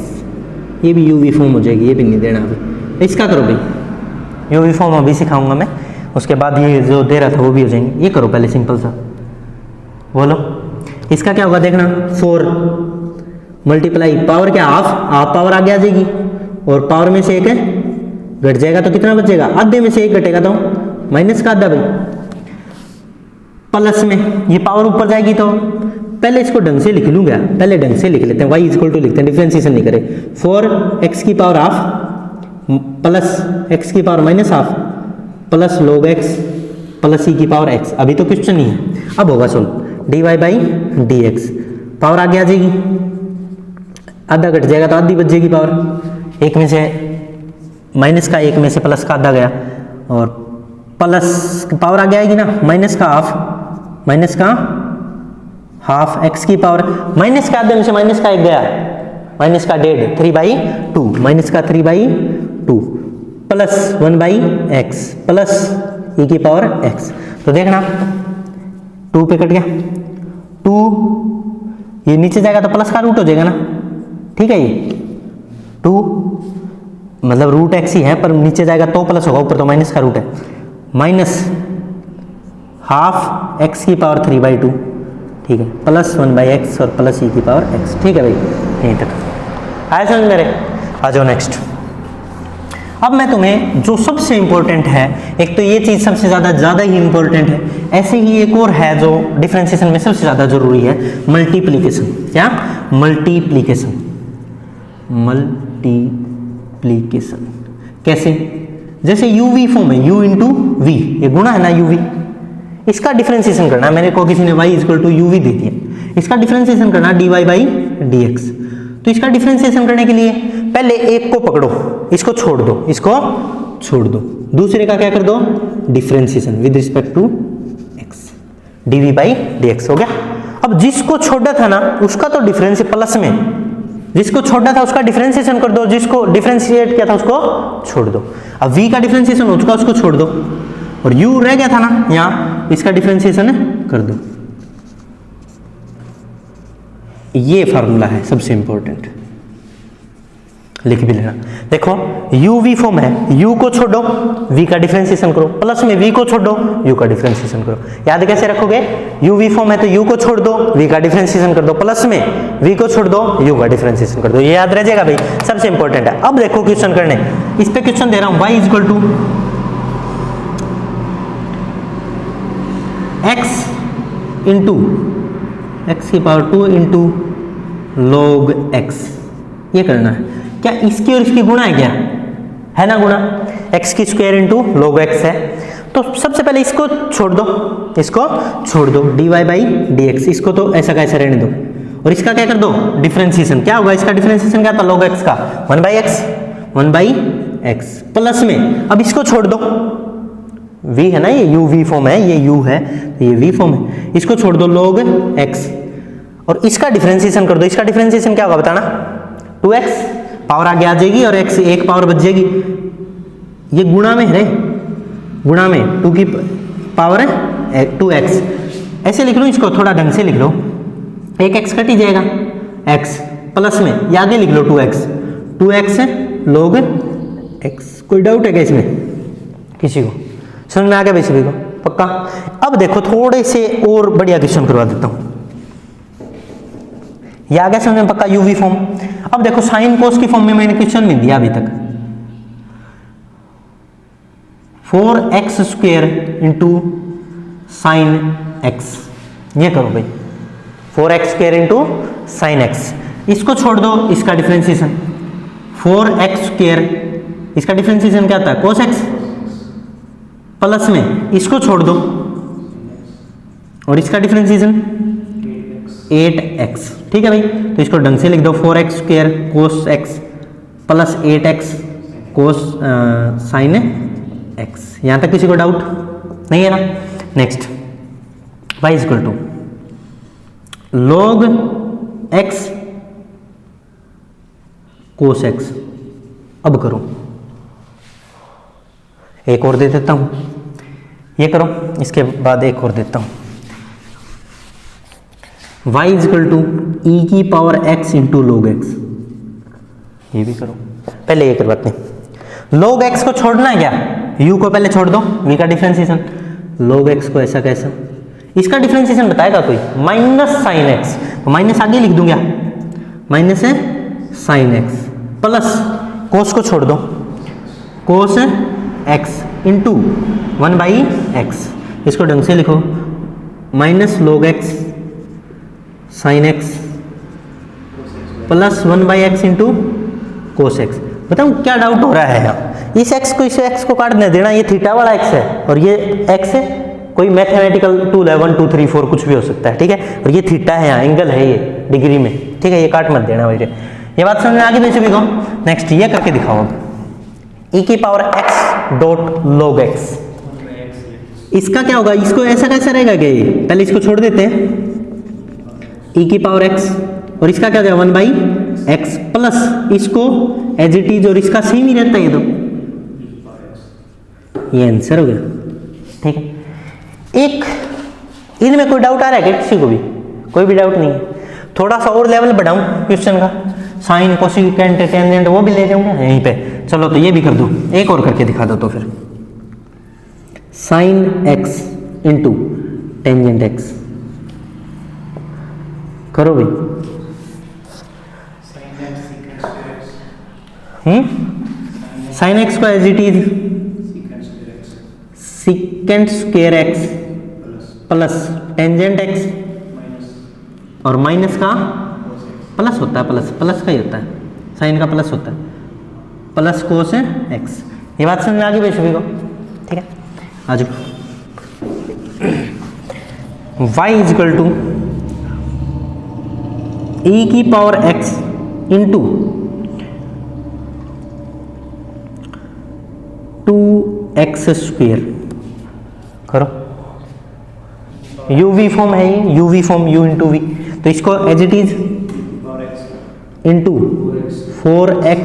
ये भी uv फॉर्म हो जाएगी, ये भी नहीं देना अभी। इसका करो भाई, uv फॉर्म अभी सिखाऊंगा मैं, उसके बाद ये जो दे रहा था वो भी हो जाएंगे। ये करो पहले सिंपल सा, बोलो इसका क्या होगा? देखना 4 मल्टीप्लाई पावर क्या, हाफ पावर आगे आ जाएगी, और पावर में से एक है घट जाएगा तो कितना बचेगा? आधे में से एक घटेगा तो माइनस का आधा भाई, प्लस में ये पावर ऊपर जाएगी तो पहले इसको ढंग से लिख लूंगा, पहले ढंग से लिख लेते हैं। y इक्वल टू लिखते हैं, डिफरेंशिएशन नहीं करें। 4x की पावर हाफ प्लस x की power minus half plus log x plus e की पावर x। अभी तो क्वेश्चन नहीं है, अब होगा solve. dy by D x, power आगे आ जाएगी, आधा घट जाएगा तो आधी बच जाएगी पावर, एक में से माइनस का, एक में से प्लस का आधा गया, और प्लस पावर आगे आएगी ना, माइनस का हाफ x की पावर, माइनस का आधे में से माइनस का एक गया, माइनस का 1.5, 3/2, माइनस का 3/2 प्लस 1/x प्लस e की पावर x। तो देखना 2 पे कट गया, 2 ये नीचे जाएगा तो प्लस का रूट हो जाएगा ना, ठीक है। ये 2 मतलब रूट x ही है, पर नीचे जाएगा तो प्लस होगा, ऊपर तो माइनस का रूट है, माइनस हाफ x की पावर 3/2, ठीक है, प्लस 1/x और प्लस e की पावर x। ठीक है भाई, यहीं तक आया समझ मेरे? आ जाओ नेक्स्ट। अब मैं तुम्हें जो सबसे इंपॉर्टेंट है, एक तो ये चीज सबसे ज्यादा ही इंपॉर्टेंट है, ऐसे ही एक और है जो डिफरेंशिएशन में सबसे ज्यादा जरूरी है, मल्टीप्लीकेशन। क्या? मल्टीप्लीकेशन। कैसे? जैसे uv फॉर्म है, u इंटू वी, ये गुणा है ना uv, इसका डिफरेंशिएशन करना है, मेरे को किसी ने y equal to u v दे दिया, इसका डिफरेंशिएशन करना dy बाई dx। तो इसका डिफरेंशिएशन करने के लिए पहले एक को पकड़ो, इसको छोड़ दो, इसको छोड़ दो, दूसरे का क्या कर दो, differentiation with respect to x, dv by dx हो गया। अब जिसको छोड़ा था ना उसका तो डिफरेंस प्लस में, जिसको छोड़ा था उसका डिफरेंशिएशन कर दो, जिसको डिफरेंशिएट किया था उसको छोड़ दो। अब v का डिफरेंशिएशन हो चुका उसको छोड़ दो, और u रह गया था ना यहाँ, इसका डिफरेंशिएशन कर दो। ये फार्मूला है सबसे इंपॉर्टेंट, लिख भी लेना। देखो u v फॉर्म है, u को छोड़ो v का डिफरेंशिएशन करो, प्लस में v को छोड़ो u का डिफरेंशिएशन करो। याद कैसे रखोगे, u v फॉर्म है तो u को छोड़ दो v का डिफरेंशिएशन कर दो, प्लस में v को छोड़ दो u का डिफरेंशिएशन कर दो। ये याद रह जाएगा भाई, सबसे इंपॉर्टेंट है। अब देखो क्वेश्चन करने, इस पे क्वेश्चन दे रहा हूं, y equal to x into x की पावर 2 इंटू log x, ये करना है। क्या इसकी और इसकी गुणा है, क्या है ना गुणा, x की स्क्वायर इंटू log x है। तो सबसे पहले इसको छोड़ दो, इसको छोड़ दो, dy बाई dx, इसको तो ऐसा कैसा रहने दो, और इसका क्या कर दो, डिफरेंशिएशन। क्या होगा इसका डिफरेंशिएशन, क्या था, log x का 1 बाई x प्लस में, अब इसको छोड़ दो, v है ना, ये u v फॉर्म है, ये u है, ये v फॉर्म है, इसको छोड़ दो log x, और इसका डिफरेंशिएशन कर दो। इसका डिफरेंशिएशन क्या होगा बताना, 2x पावर आगे आ जाएगी और x एक पावर बच जाएगी, ये गुणा में है, गुणा में 2 की पावर है 2x, ऐसे लिख लो इसको, थोड़ा ढंग से लिख लो, एक x कट ही जाएगा, x प्लस में ये आगे लिख लो 2x log x। कोई डाउट है क्या इसमें किसी को, समझ में आ गया भाई सभी को, पक्का। अब देखो थोड़े से और बढ़िया क्वेश्चन करवा देता हूं, ये आ गया समझ में पक्का, यूवी फॉर्म। अब देखो साइन कोस की फॉर्म में मैंने क्वेश्चन नहीं दिया अभी तक, 4x square into sine x, ये करो भाई, 4x square into sine x, इसको छोड़ दो, इसका डिफरेंशिएशन 4x स्क्वायर, इसका डिफरेंशिएशन क्या था, कोस एक्स, प्लस में इसको छोड़ दो, और इसका डिफरेंशिएशन 8x, ठीक है भाई। तो इसको ढंग से लिख दो, 4x square cos x plus 8x cos sine x. यहां तक किसी को डाउट नहीं है ना। Next, y equal to log x cos x. अब करो, एक और दे देता हूं, ये करो, इसके बाद एक और देता हूं, y इक्वल टू ई की power x into log x, ये भी करो। पहले ये करवाते हैं, log x को छोड़ना है क्या, u को पहले छोड़ दो, v का डिफरेंशिएशन, log x को ऐसा कैसा, इसका डिफरेंशिएशन बताएगा कोई, माइनस साइन एक्स, माइनस आगे लिख दूंगा, माइनस है साइन एक्स प्लस कोस को छोड़ दो, cos x into 1 by x, इसको ढंग से लिखो, minus log x sine x plus 1 by x into cos x. बताऊँ क्या डाउट हो रहा है यहाँ, इस x को इस x को काट दे देना, ये थीटा वाला x है और ये x है, कोई मैथमेटिकल 2 11 2 3 4 कुछ भी हो सकता है, ठीक है, और ये थीटा है यहाँ, एंगल है ये डिग्री में, ठीक है, ये काट मत देना भाई, ये बात समझ में आ गई भाई सभी को। नेक्स्ट ये करके दिखाओ, अब e की power x dot log x, इसका क्या होगा, इसको ऐसा कैसा रहेगा क्या, ये पहले इसको छोड़ देते हैं, e की पावर x और इसका क्या होगा 1 बाई एक्स प्लस इसको एज इट इज, और इसका सेम ही रहता है ये, तो ये आंसर हो गया, ठीक है। एक इनमें कोई डाउट आ रहा है क्या किसी को भी, कोई भी डाउट नहीं है। थोड़ा सा और लेवल बढ़ाऊं क्वेश्चन का, साइन कोसिकेंट टेंजेंट वो भी ले जाऊंगा यहीं पे, चलो तो ये भी कर दो, एक और करके दिखा दो, तो फिर sine x into tangent x करो भाई। साइन एक्स को as it is secant square x plus tangent x, और माइनस का प्लस होता है, प्लस का ही होता है, साइन का प्लस होता है, प्लस कोस एक्स। ये बात समझ में आ गई भाई सभी को, ठीक है, आ जाओ। y is equal to e की power x into 2x square करो। uv फॉर्म है ये, uv form u into v, तो इसको as it is into 4x,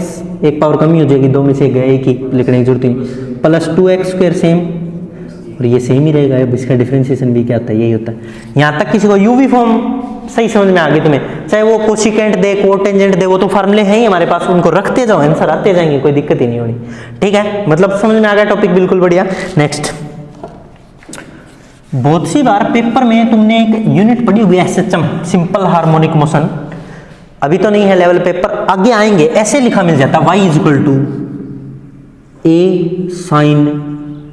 एक पावर कमी हो जाएगी, दो में से एक गया, एक ही लिखने की जरूरत नहीं, प्लस 2x स्क्वेयर सेम, और ये सेम ही रहेगा। अब इसका डिफरेंशिएशन भी क्या होता है, यही होता है। यहाँ तक किसी को यूवी फॉर्म सही समझ में आ गई तुम्हें, चाहे वो कोशिकेंट दे, कोटेंजेंट दे, वो तो फार्मूले हैं ही हमारे पास, उनको रखते जाओ, आंसर आते जाएंगे, कोई दिक्कत ही नहीं होनी। ठीक है, मतलब समझ में आ गया टॉपिक, बिल्कुल बढ़िया। नेक्स्ट, बहुत सी बार पेपर में तुमने एक यूनिट पढ़ी हुई है एसएचएम, सिंपल हार्मोनिक मोशन, अभी तो नहीं है लेवल पेपर, आगे आएंगे, ऐसे लिखा मिल जाता y is equal to a sine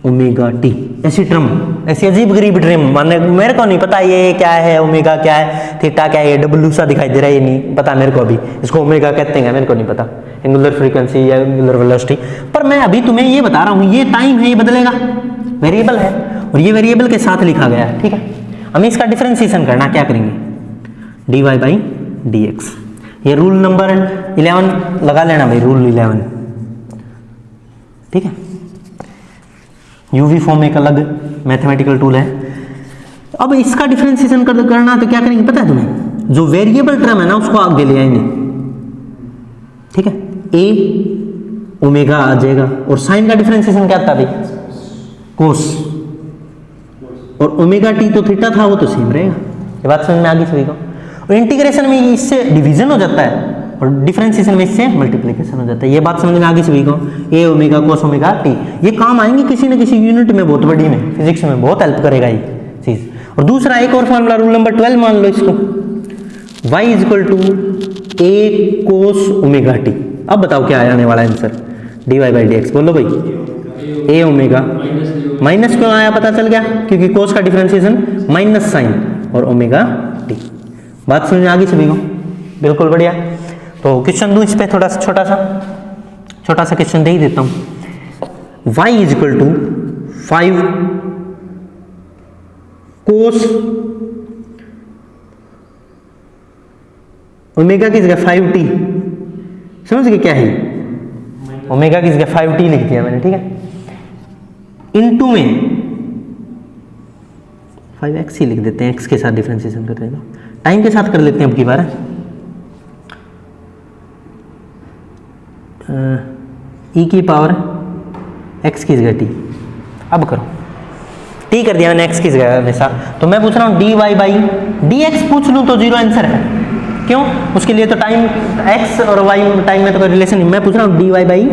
omega t, ऐसी टर्म, ऐसी अजीब गरीब टर्म, माने मेरे को नहीं पता ये क्या है, ओमेगा क्या है, थीटा क्या है, ये डब्ल्यू सा दिखाई दे रहा है, ये नहीं पता मेरे को, अभी इसको ओमेगा कहते हैं, मेरे को नहीं पता, एंगुलर फ्रीक्वेंसी या एंगुलर वेलोसिटी, पर मैं अभी तुम्हें ये बता रहा हूँ, ये टाइम है, ये बदलेगा, वेरिएबल है, और ये वेरिएबल के साथ लिखा गया है। ठीक है, हमें इसका डिफरेंशिएशन करना, क्या करेंगे, D Y by D x, ये रूल नंबर 11 लगा लेना भाई, रूल 11। ठीक है, यूवी फॉर्म एक अलग मैथमेटिकल टूल है। अब इसका डिफरेंशिएशन करना तो क्या करेंगे पता है तुम्हें, जो वेरिएबल टर्म है ना उसको आगे ले आएंगे। ठीक है, ए ओमेगा आ जाएगा, और साइन का डिफरेंशिएशन क्या था भाई, कोस, और ओमेगा टी तो थीटा था, वो तो सेम रहेगा। ये बात समझ में आ गई सभी को। और इंटीग्रेशन में इससे डिवीजन हो जाता है, और डिफरेंशिएशन में इससे मल्टीप्लिकेशन हो जाता है। ये बात समझ में आ गई सभी को, ए ओमेगा कोस ओमेगा टी, ये काम आएंगे किसी न किसी यूनिट में, बहुत बड़ी में, फिजिक्स में बहुत हेल्प करेगा ये चीज। और दूसरा एक और फॉर्मूला, रूल नंबर 12 मान लो इसको, y is equal to a cos omega t. अब बताओ क्या आने वाला answer, d Y by D x, बोलो भाई, ए ओमेगा, माइनस क्यों आया पता चल गया, क्योंकि कोस का डिफरेंशिएशन माइनस साइन और ओमेगा टी। बात समझ में आ गई सभी को, बिल्कुल बढ़िया। तो क्वेश्चन दूं इस पे, थोड़ा सा छोटा सा क्वेश्चन दे ही देता हूं। y is equal to 5 cos omega की जगह 5t, समझ गए क्या है, ओमेगा की जगह 5t लिख दिया मैंने। ठीक है, इनटू में 5x ही लिख देते हैं, x के साथ डिफरेंशिएशन कर रहे हैं, टाइम के साथ कर लेते हैं अब की बार। ई की पावर x की जगह t, अब करो, t कर दिया मैंने x की जगह हमेशा, तो मैं पूछ रहा हूँ dy बाई dx पूछ लूँ तो जीरो आंसर है, क्यों, उसके लिए तो टाइम x और y टाइम में तो कोई रिलेशन नहीं, मैं पूछ रहा हूँ dy बाई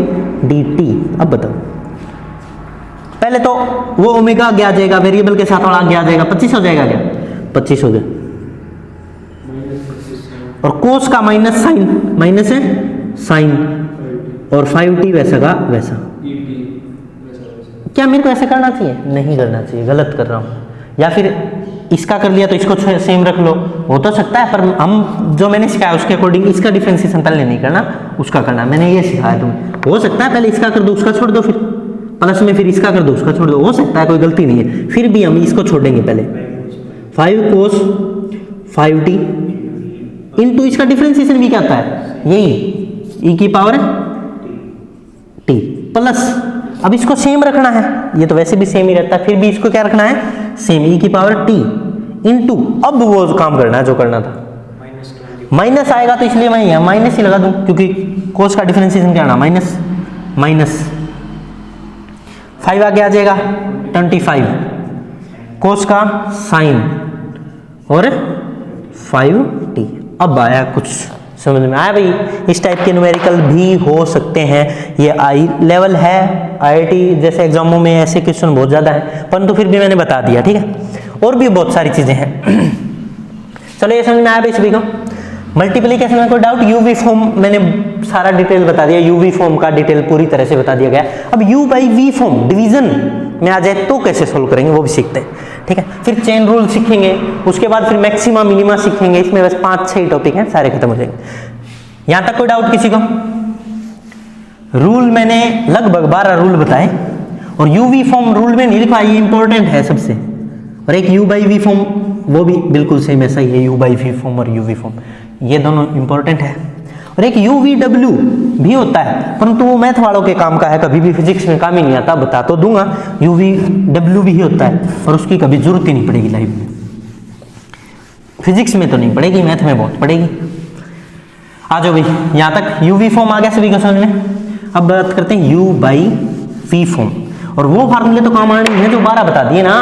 dt। अब बताओ, पहले तो वो ओमेगा आगे आ जाएगा, वेरिएबल के साथ और आगे आ जाएगा, 25 हो जाएगा, क्या 25 हो गया, और कोस का माइनस साइन, माइनस है साइन, और 5t वैसा का वैसा। क्या मेरे को ऐसे करना चाहिए, नहीं करना चाहिए, गलत कर रहा हूँ, या फिर इसका कर लिया तो इसको सेम रख लो, हो तो सकता है, पर हम जो मैंने सिखाया उसके अकॉर्डिंग इसका डिफरेंशिएशन पहले नहीं करना, उसका करना, मैंने ये सिखाया तुम्हें। हो सकता है पहले इसका कर दो, उसका छोड़ दो, फिर प्लस में फिर इसका कर दो, उसका छोड़ दो, हो सकता है, कोई गलती नहीं है, फिर भी हम इसको छोड़ेंगे पहले। 5 कोस 5t इंटू इसका डिफरेंशिएशन भी क्या आता है, यही e की पावर t प्लस, अब इसको सेम रखना है, ये तो वैसे भी सेम ही रहता है, फिर भी इसको क्या रखना है, सेम, e की पावर t इंटू, अब वो काम करना है जो करना था, माइनस आएगा तो इसलिए मैं यहाँ माइनस ही लगा दूं, क्योंकि कोस का डिफरेंशिएशन क्या आना, माइनस माइनस 5 आगे आ जाएगा 25 कोस का साइन और 5t। अब आया कुछ समझ में आया भाई, इस टाइप के न्यूमेरिकल भी हो सकते हैं, ये आई लेवल है, आईआईटी जैसे एग्जामों में ऐसे क्वेश्चन बहुत ज़्यादा है, परंतु फिर भी मैंने बता दिया। ठीक है, और भी बहुत सारी चीज़ें हैं। चलो ये समझ में आया भाई सभी को। मल्टीप्लिकेशन में कोई डाउट, यूवी फॉर्म मैंने सारा डिटेल बता दिया, यूवी फॉर्म का डिटेल पूरी तरह से बता दिया गया। अब u by v form division में आ जाए तो कैसे सोल्व करेंगे वो भी सीखते हैं। ठीक है, फिर चेन रूल सीखेंगे, उसके बाद फिर मैक्सिमा मिनिमा सीखेंगे, इसमें बस 5-6 टॉपिक हैं, सारे खत्म हो जाएंगे। यहां तक कोई डाउट किसी को? रूल मैंने लगभग 12 रूल बताए, और यूवी फॉर्म रूल में नहीं लिखा, ये इंपॉर्टेंट है सबसे, और एक यू बाई वी फॉर्म वो भी बिल्कुल सेम ऐसा ही है, यू बाई वी फॉर्म और यू वी फॉर्म, ये दोनों इंपॉर्टेंट है। और एक यू वी डब्ल्यू भी होता है, परंतु वो मैथ वालों के काम का है, कभी भी फिजिक्स में काम ही नहीं आता, बता तो दूंगा। यू वी डब्ल्यू भी होता है और उसकी कभी जरूरत ही नहीं पड़ेगी लाइफ में, फिजिक्स में तो नहीं पड़ेगी, मैथ में बहुत पड़ेगी। आ जाओ भाई, यहाँ तक यू वी फॉर्म आ गया सभी को समझ में। अब बात करते हैं यू बाई वी फॉर्म, और वो फार्मूले तो काम आने हैं जो 12 बता दिए ना,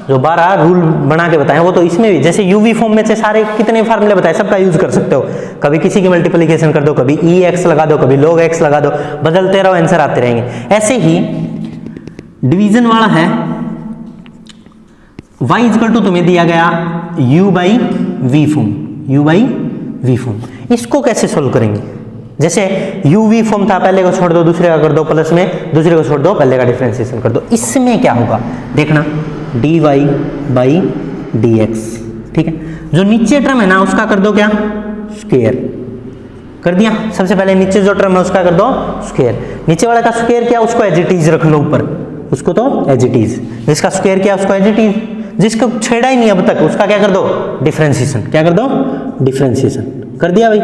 जो 12 रूल बना के बताए वो तो इसमें भी, जैसे यूवी फॉर्म में से सारे कितने फार्मूले बताए सबका यूज कर सकते हो, कभी किसी की मल्टीप्लिकेशन कर दो, कभी ई एक्स लगा दो, कभी लॉग एक्स लगा दो, बदलते रहो, आंसर आते रहेंगे। ऐसे ही डिवीजन वाला है, y इक्वल टू तुम्हें दिया गया u by v form, u by v form, इसको कैसे सोल्व करेंगे? जैसे यू वी फॉर्म था, पहले को छोड़ दो दूसरे का कर दो प्लस में, दूसरे को छोड़ दो पहले का डिफरेंशिएशन कर दो। इसमें क्या होगा देखना, d Y by D x, ठीक है। जो नीचे टर्म है ना उसका कर दो क्या, स्क्वायर कर दिया। सबसे पहले नीचे जो टर्म है उसका कर दो स्क्वायर, नीचे वाले का स्क्वायर क्या उसको एज इट इज रख लो ऊपर, उसको तो एज इट इज, जिसका स्क्वायर क्या उसको एज इट इज, जिसको छेड़ा ही नहीं अब तक उसका क्या कर दो डिफरेंशिएशन, क्या कर दो डिफरेंशिएशन कर दिया भाई।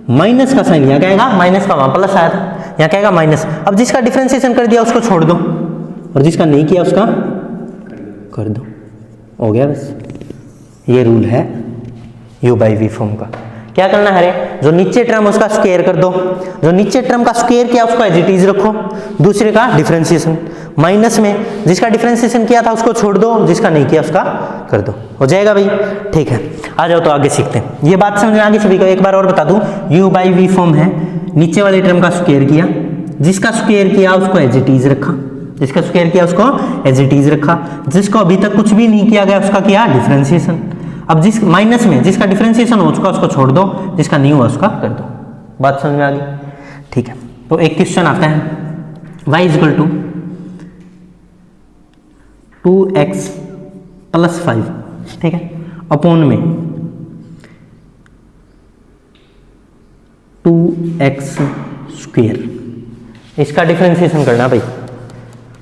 माइनस का साइन यहाँ क्या आएगा, माइनस का वहां प्लस आया था, यहाँ क्या आएगा माइनस। अब जिसका डिफरेंशिएशन कर दिया उसको छोड़ दो और जिसका नहीं किया उसका कर दो, हो गया बस। ये रूल है u बाई वी फॉर्म का। क्या करना है रे, जो नीचे टर्म उसका स्क्वायर कर दो, जो नीचे टर्म का स्क्वायर किया उसको एज इट इज रखो, दूसरे का डिफरेंशिएशन, माइनस में जिसका डिफरेंशिएशन किया था उसको छोड़ दो, जिसका नहीं किया उसका कर दो, हो जाएगा भाई। ठीक है, आ जाओ तो आगे सीखते हैं। ये बात समझ में आ गई सभी को? एक बार और बता दूं, u बाई वी फॉर्म है, नीचे वाले टर्म का स्क्वायर किया, जिसका स्क्वायर किया उसको एज इट इज रखा, जिसका स्क्वायर किया उसको एज इट इज रखा, जिसको अभी तक कुछ भी नहीं किया गया उसका किया डिफरेंशिएशन। अब जिस माइनस में जिसका डिफरेंशिएशन हो उसको छोड़ दो, जिसका नहीं हुआ उसका कर दो। बात समझ में आ गई? ठीक है, तो एक क्वेश्चन आता है, y equal to 2x plus 5, ठीक है, अपॉन में 2x स्क्वायर, इसका डिफरेंशिएशन करना भाई।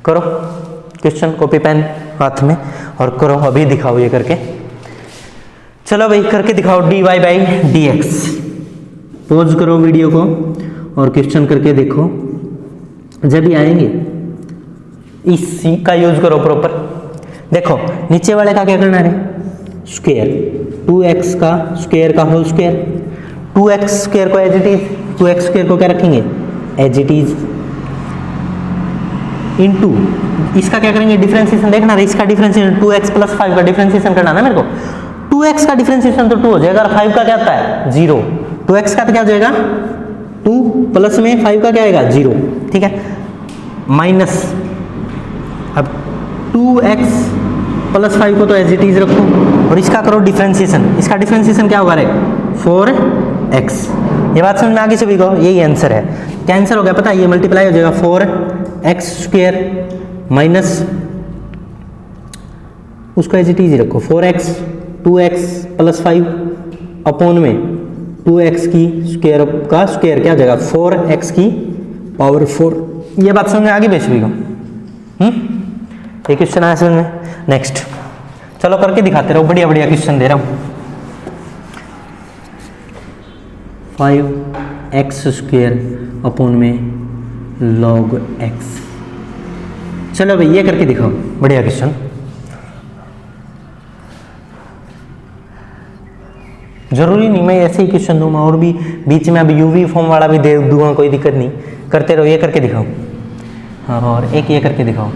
करो क्वेश्चन, कॉपी पेन हाथ में और करो, अभी दिखाओ ये करके। चलो भाई करके दिखाओ, dy बाई dx। पॉज करो वीडियो को और क्वेश्चन करके देखो, जब भी आएंगे इस सी का यूज करो प्रॉपर। देखो नीचे वाले का क्या करना है, स्क्वायर, 2x का स्क्वायर का होल स्क्वायर, 2x स्क्वायर को as it is, 2x square को क्या रखेंगे एज इट इज, इनटू इसका क्या करेंगे डिफरेंशिएशन। देखना इसका डिफरेंशिएशन 2x प्लस 5 का डिफरेंशिएशन करना ना मेरे को, 2x का डिफरेंशिएशन तो 2 हो जाएगा और 5 का क्या आता है 0, 2x का तो क्या हो जाएगा 2 प्लस में 5 का क्या आएगा 0, ठीक है, माइनस। अब 2x प्लस 5 को तो एज इट इज रखो और इसका करो डिफरेंशिएशन, इसका डिफरेंशिएशन क्या होगा रे 4x। ये बात समझ में आ गई सभी को? यही आंसर है। क्या आंसर हो गया पता है, ये मल्टीप्लाई हो जाएगा 4x स्क्वायर माइनस उसको एज इट इज रखो 4x, 2x प्लस 5 अपॉन में 2x की स्क्वायर का स्क्वायर क्या हो जाएगा 4x की पावर 4। ये बात समझ में आ गई बेसिक को? ये क्वेश्चन आया समझ में? नेक्स्ट चलो करके दिखाते रहो, बढ़िया बढ़िया क्वेश्चन दे रहा हूँ। 5x स्क्वायर अपॉन में log x। चलो भाई ये करके दिखाओ, बढ़िया क्वेश्चन। जरूरी नहीं मैं ऐसे ही क्वेश्चन दूंगा, और भी बीच में अभी यूवी फॉर्म वाला भी दे दूंगा, कोई दिक्कत नहीं, करते रहो। ये करके दिखाओ, हाँ, और एक ये करके दिखाओ।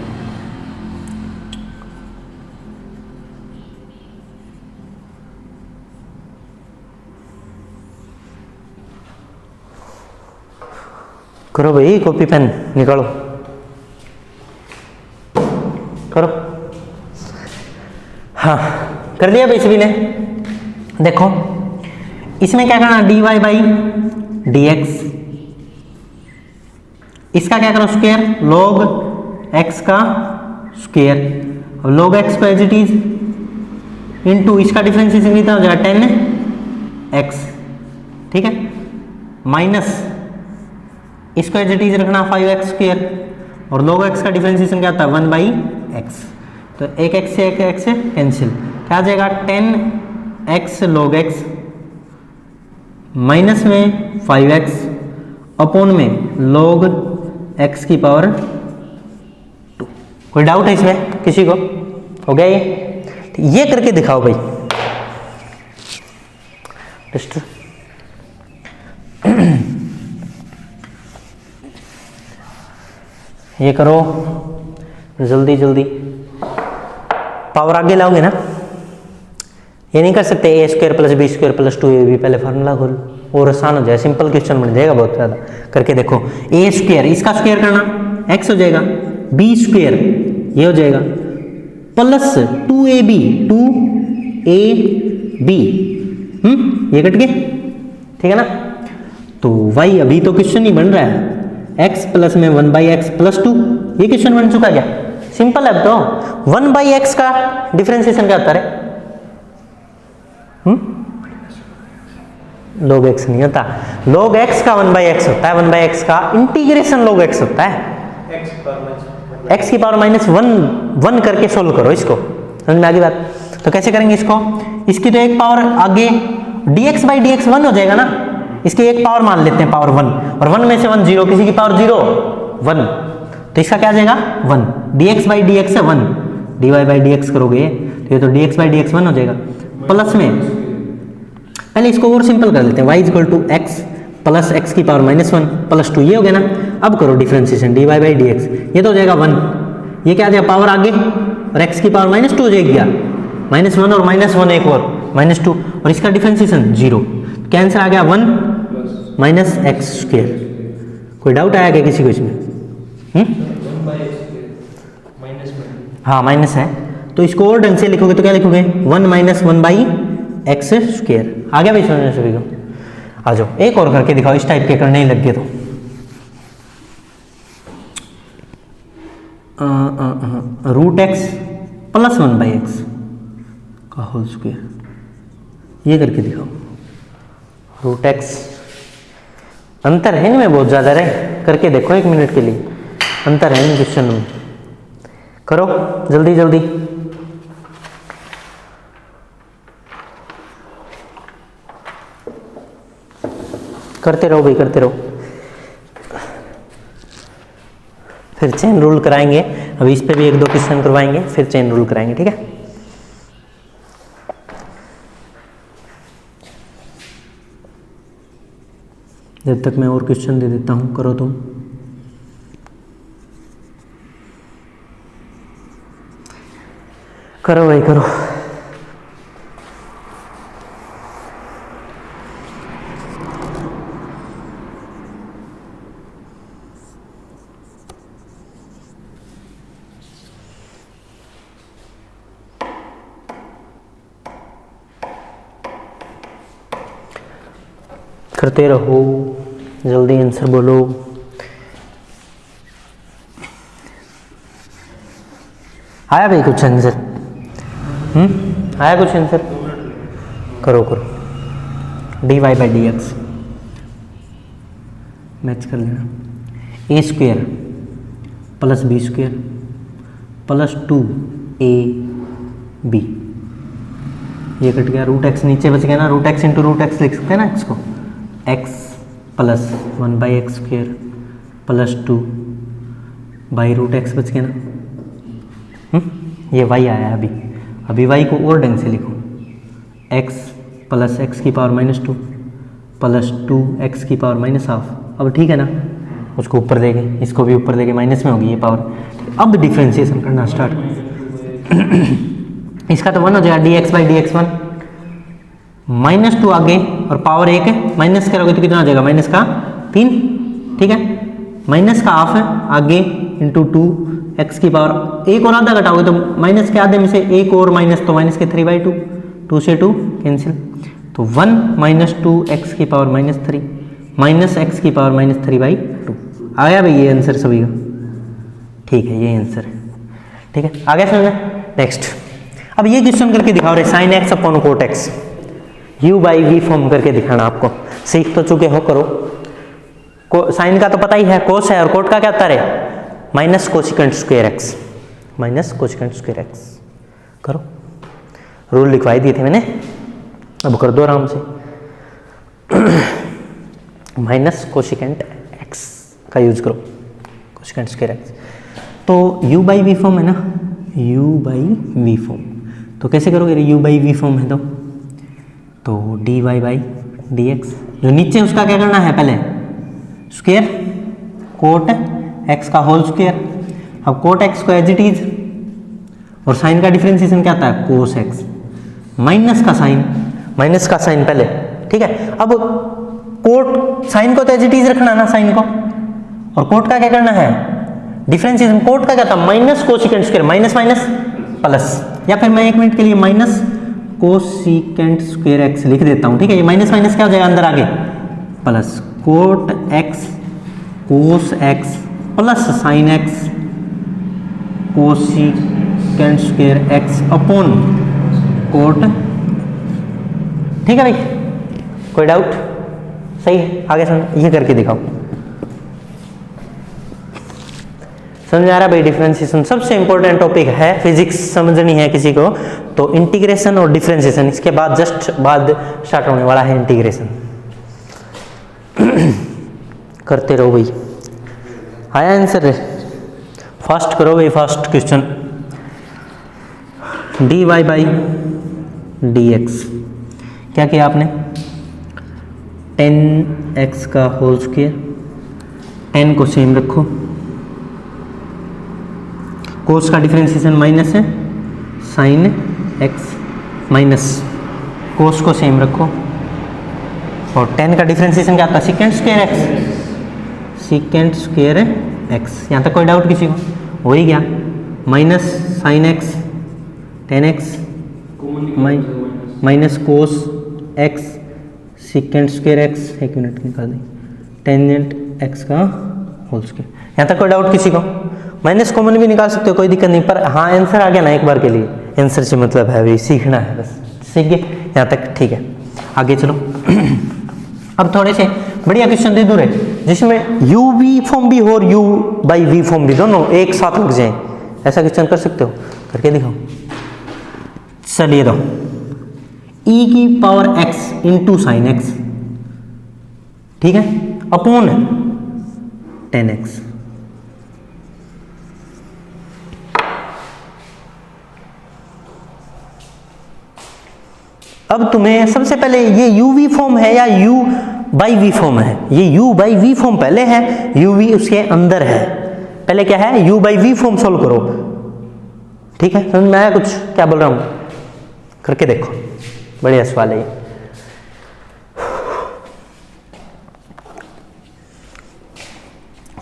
करो भाई, कॉपी पेन निकालो, करो। हाँ कर दिया भाई सभी ने। देखो इसमें क्या करना, dy बाई dx, इसका क्या करो स्क्वायर, log x का स्क्वायर, अब log x को एज इट इज इनटू इसका डिफरेंशिएशन कितना हो जाएगा 10x, ठीक है, माइनस इसको एज इट इज रखना 5x स्क्वायर और log x का डिफरेंशिएशन क्या होता है 1/x, तो एक x से एक x से कैंसिल, क्या आ जाएगा 10x log x माइनस में 5x अपॉन में log x की पावर 2। कोई डाउट है इसमें किसी को? हो गया ये करके दिखाओ भाई। ये करो जल्दी जल्दी, पावर आगे लाओगे ना। ये नहीं कर सकते a square plus b square plus 2ab, पहले फार्मूला खोल और आसान हो जाए, सिंपल क्वेश्चन बन जाएगा बहुत ज़्यादा। करके देखो, ए स्क्वायर इसका स्क्वायर करना x हो जाएगा, बी स्क्वायर ये हो जाएगा प्लस 2ab 2ab, ये कट गए, ठीक है ना। तो y अभी तो क्वेश्चन ही बन रहा है, x प्लस में 1/x प्लस 2, ये क्वेश्चन बन चुका क्या? सिंपल है। अब तो 1/x का डिफरेंशिएशन क्या होता है? log x नहीं होता, log x का 1/x होता है, 1/x का इंटीग्रेशन log x होता है। x की पावर -1 करके सोल्व करो इसको, समझ में आ गई बात? तो कैसे करेंगे इसको? इसकी तो एक पावर आगे dx/dx 1 हो जाएगा ना, इसकी एक पावर मान लेते हैं पावर 1, और 1 में से 1 0, किसी की पावर 0 1, तो इसका क्या आ जाएगा 1, dx/dx है 1, dy/dx करोगे तो ये तो dx/dx 1 हो जाएगा। प्लस में पहले इसको और सिंपल कर लेते हैं, y = x प्लस x की पावर -1 प्लस 2, ये हो गया ना। अब करो डिफरेंशिएशन dy/dx, ये तो हो जाएगा 1, ये क्या आ जाएगा पावर आगे और x की पावर -2 हो जाएगी, -1 और -1 एक और -2, और इसका डिफरेंशिएशन 0, कैंसर आ गया 1 माइनस एक्स स्क्वायर। कोई डाउट आया क्या किसी को इसमें? हाँ माइनस है, तो इसको और ढंग से लिखोगे तो क्या लिखोगे 1 - 1/x स्क्वायर। आ गया भाई समझ में सभी को? आ जाओ एक और करके दिखाओ, इस टाइप के करने ही लग गए तो। √x प्लस 1/x का होल स्क्वायर, ये करके दिखाओ। √x अंतर है इनमें बहुत ज़्यादा रहे, करके देखो 1 मिनट के लिए, अंतर है इन क्वेश्चन में। करो जल्दी जल्दी, करते रहो भाई करते रहो। फिर चेन रूल कराएंगे, अभी इस पे भी 1-2 क्वेश्चन करवाएंगे, फिर चेन रूल कराएंगे, ठीक है। जब तक मैं और क्वेश्चन दे देता हूँ, करो तुम। करो भाई करो। करते रहो जल्दी, आंसर बोलो। आया भाई कुछ आंसर? आया कुछ आंसर? करो करो। dy/dx मैच कर लेना, a² plus b² plus 2ab, ये कट गया। √x नीचे बच गया ना, √x × √x लिख सकते हैं ना इसको, x plus 1/x square plus 2/√x बच गया ना। ये y आया अभी y को और ढंग से लिखो, x प्लस x की पावर -2 प्लस 2x की पावर -½ अब ठीक है ना, उसको ऊपर लेके इसको भी ऊपर लेके माइनस में होगी ये पावर। अब डिफ्रेंशिएशन करना स्टार्ट। इसका तो 1 हो जाएगा, dx/dx 1, -2 आगे और पावर 1 है, माइनस करोगे तो कितना हो जाएगा -3, ठीक है। माइनस का हाफ है आगे इंटू 2x की पावर, एक और आधा घटाओगे तो माइनस के आधे में से एक और माइनस, तो माइनस के 3/2, 2 से 2 कैंसिल, तो 1 - 2x की पावर -3 माइनस x की पावर -3/2। आया भाई ये आंसर सभी का? ठीक है ये आंसर है, ठीक है। आ गया समझ? नेक्स्ट अब ये क्वेश्चन करके दिखाओ रे, sin x upon cot x u/v form करके दिखाना आपको। सीख तो चुके हो, करो। साइन का तो पता ही है, कोस है, और कोट का क्या होता है minus cosecant square x, minus cosecant square x। करो रूल लिखवाई दिए थे मैंने, अब कर दो आराम से। माइनस कोशिकेंट एक्स का यूज करो, कोशिकेंट स्क्वायर एक्स। तो u बाई वी फॉर्म है ना, u बाई वी फॉर्म, तो कैसे करोगे? u बाई वी फॉर्म है तो dy बाई dx, जो नीचे उसका क्या करना है पहले, स्क्वायर कोट x का होल स्क्वायर। अब कोट x को एज इट इज, और साइन का डिफरेंशिएशन क्या आता है, कोस x, माइनस का साइन पहले, ठीक है। अब कोट साइन को तो एज इट इज रखना ना साइन को, और कोट का क्या करना है, डिफरेंशिएशन। कोट का क्या था, minus cosecant square, minus minus plus, या फिर मैं 1 मिनट के लिए माइनस कोसिकेंट स्क्वायर एक्स लिख देता हूं, ठीक है। ये माइनस माइनस क्या हो जाएगा अंदर आगे, प्लस कोट एक्स कोस x plus sine x cosecant square x upon coat, ठीक है भाई, कोई डाउट? सही है, आगे समझ, ये करके दिखाओ। समझ आ रहा भाई? डिफरेंशिएशन सबसे इंपॉर्टेंट टॉपिक है, फिजिक्स समझनी है किसी को तो इंटीग्रेशन और डिफरेंशिएशन, इसके बाद जस्ट बाद स्टार्ट होने वाला है इंटीग्रेशन। करते रहो भाई। आया आंसर? फास्ट करो भाई, fast question. dy by dx क्या किया आपने, 10x का होल स्क्वायर, 10 को सेम रखो, कोस का डिफरेंशिएशन माइनस है, साइन x माइनस कोस को सेम रखो, और 10 का डिफरेंशिएशन क्या आता है, secant square x, secant square x। यहाँ तक कोई डाउट किसी को? हो ही गया, minus sine x 10x minus cos x secant square x, 1 minute निकाल दें, टेंजेंट x का होल स्क्वायर। यहाँ तक कोई डाउट किसी को? माइनस कॉमन भी निकाल सकते हो, कोई दिक्कत नहीं, पर हाँ आंसर आ गया ना एक बार के लिए, आंसर से मतलब है भाई सीखना है, बस सीख गए यहाँ तक, ठीक है। आगे चलो। अब थोड़े से बढ़िया क्वेश्चन दे दूँ रे, जिसमें u वी फॉर्म भी हो और u बाई वी फॉर्म भी, दोनों एक साथ लग जाए, ऐसा क्वेश्चन कर सकते हो, करके दिखाओ। चलिए दो, e की power x into sine x, ठीक है, अपॉन 10x। अब तुम्हें सबसे पहले ये u v फॉर्म है या u बाई v फॉर्म है, ये u बाई v फॉर्म पहले है, u v उसके अंदर है, पहले क्या है, u by v form solve करो, ठीक है। समझ में आया कुछ क्या बोल रहा हूं? करके देखो, बढ़िया सवाल है।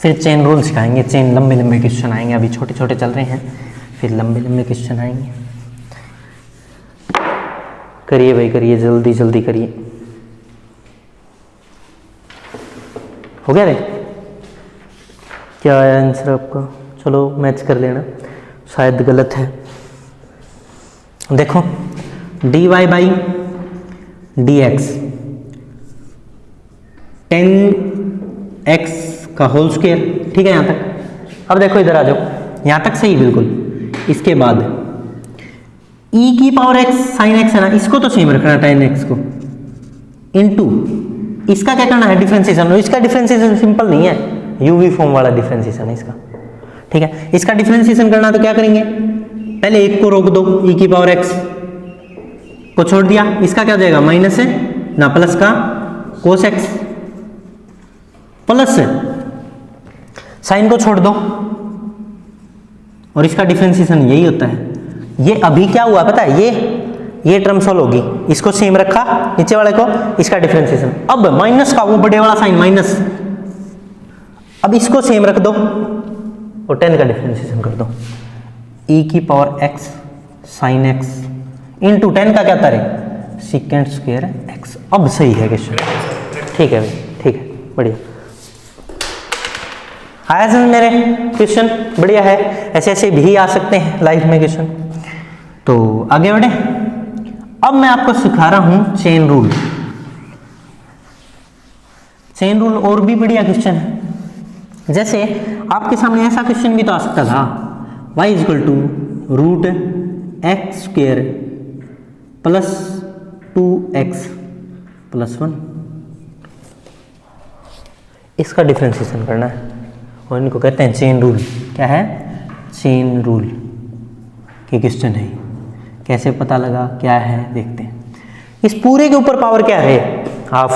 फिर चेन रूल सिखाएंगे, चेन लंबे लंबे क्वेश्चन आएंगे, अभी छोटे छोटे चल रहे हैं, फिर लंबे लंबे क्वेश्चन आएंगे। करिए भाई करिए, जल्दी जल्दी करिए। हो गया रे? क्या आया आंसर आपका? चलो मैच कर लेना, शायद गलत है। देखो dy बाई dx 10x का होल स्क्वायर, ठीक है यहाँ तक। अब देखो इधर आ जाओ, यहाँ तक सही बिल्कुल। इसके बाद e की पावर x साइन x है ना, इसको तो सेम रखना 10x को, इनटू इसका क्या करना है, डिफरेंशिएशन। और इसका डिफरेंशिएशन सिंपल नहीं है, uv फॉर्म वाला डिफरेंशिएशन है इसका, ठीक है। इसका डिफरेंशिएशन करना तो क्या करेंगे, पहले एक को रोक दो, e की पावर x को छोड़ दिया, इसका क्या हो जाएगा, माइनस है ना प्लस का कोस x, प्लस साइन को छोड़ दो, और इसका डिफरेंशिएशन यही होता है। ये अभी क्या हुआ पता है, ये टर्म सॉल्व होगी, इसको सेम रखा नीचे वाले को, इसका डिफरेंशिएशन। अब माइनस का वो बड़े वाला साइन माइनस, अब इसको सेम रख दो और 10 का डिफरेंशिएशन कर दो, e की power x sine x into 10 का क्या तारे, सीकेंट स्क्वायर x। अब सही है क्वेश्चन, ठीक है भाई, ठीक है, बढ़िया आया समझ मेरे क्वेश्चन, बढ़िया है। ऐसे ऐसे भी आ सकते हैं लाइफ में क्वेश्चन। तो आगे बढ़े, अब मैं आपको सिखा रहा हूं चेन रूल। चेन रूल और भी बढ़िया क्वेश्चन है। जैसे आपके सामने ऐसा क्वेश्चन भी तो आ सकता था, y equal to root x square plus 2x plus 1, इसका डिफरेंशिएशन करना है और इनको कहते हैं चेन रूल। क्या है? चेन रूल के क्वेश्चन है। कैसे पता लगा क्या है देखते हैं। इस पूरे के ऊपर पावर क्या है? हाफ।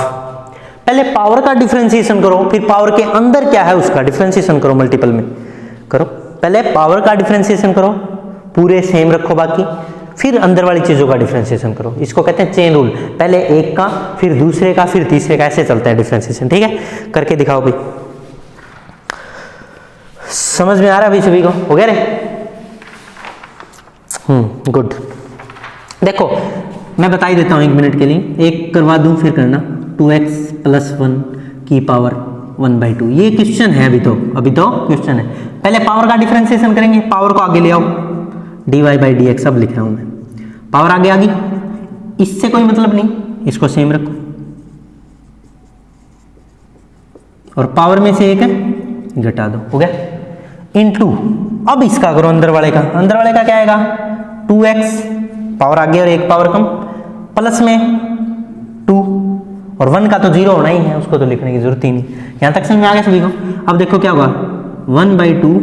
पहले पावर का डिफरेंशिएशन करो, फिर पावर के अंदर क्या है उसका डिफरेंशिएशन करो, मल्टीपल में करो। पहले पावर का डिफरेंशिएशन करो, पूरे सेम रखो बाकी, फिर अंदर वाली चीजों का डिफरेंशिएशन करो। इसको कहते हैं चेन रूल। पहले एक का, फिर दूसरे का, फिर तीसरे का, ऐसे चलता है डिफरेंशिएशन। ठीक है, करके दिखाओ भाई। समझ में आ रहा है भाई सभी को? हो गया रे? गुड। देखो मैं बता ही देता हूं 1 मिनट के लिए, एक करवा दूं फिर करना। 2x प्लस 1 की पावर 1/2, ये क्वेश्चन है। अभी तो क्वेश्चन है। पहले पावर का डिफरेंशिएशन करेंगे, पावर को आगे ले आओ, dy/dx अब लिख रहा हूं मैं। पावर आगे आ गई, इससे कोई मतलब नहीं, इसको सेम रखो और पावर में से एक है घटा दो, हो गया। इनटू अब इसका करो अंदर वाले का। अंदर वाले का क्या आएगा? 2x पावर आगे और एक पावर कम, प्लस में 2 और 1 का तो 0 होना ही है, उसको तो लिखने की जरूरत ही नहीं। यहां तक समझ में आ गया सभी को? अब देखो क्या होगा, 1/2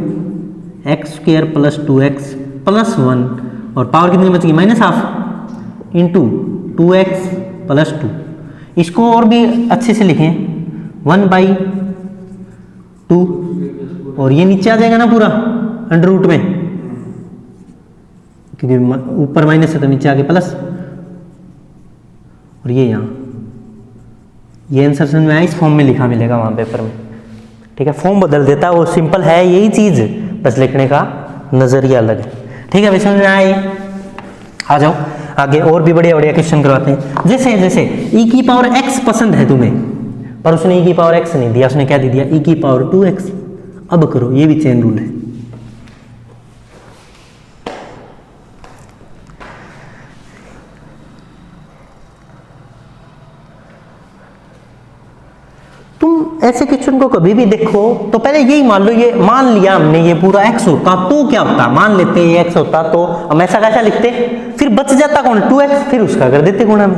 x² प्लस 2x प्लस 1 और पावर कितनी बच गई? -½ इंटू 2x प्लस 2। इसको और भी अच्छे से लिखें, 1/2 और ये नीचे आ जाएगा ना पूरा अंडर रूट में, क्योंकि ऊपर माइनस है तो नीचे आगे प्लस, और ये यहाँ, ये आंसर समझ में आया? इस फॉर्म में लिखा मिलेगा वहां पेपर में। ठीक है, फॉर्म बदल देता है वो, सिंपल है यही चीज, बस लिखने का नजरिया अलग है। ठीक है, समझ में आया? आ जाओ आगे, और भी बढ़िया बढ़िया क्वेश्चन करवाते हैं। जैसे e की पावर x पसंद है तुम्हें, पर उसने e की पावर x नहीं दिया, उसने क्या दे दिया? e की पावर 2x। अब करो, ये भी चेन रूल है। तुम ऐसे क्वेश्चन को कभी भी देखो तो पहले यही मान लो, ये मान लिया हमने ये पूरा x होता तो क्या होता, मान लेते ये x होता तो हम ऐसा कैसा लिखते, फिर बच जाता कौन? 2x, फिर उसका कर देते गुणा में,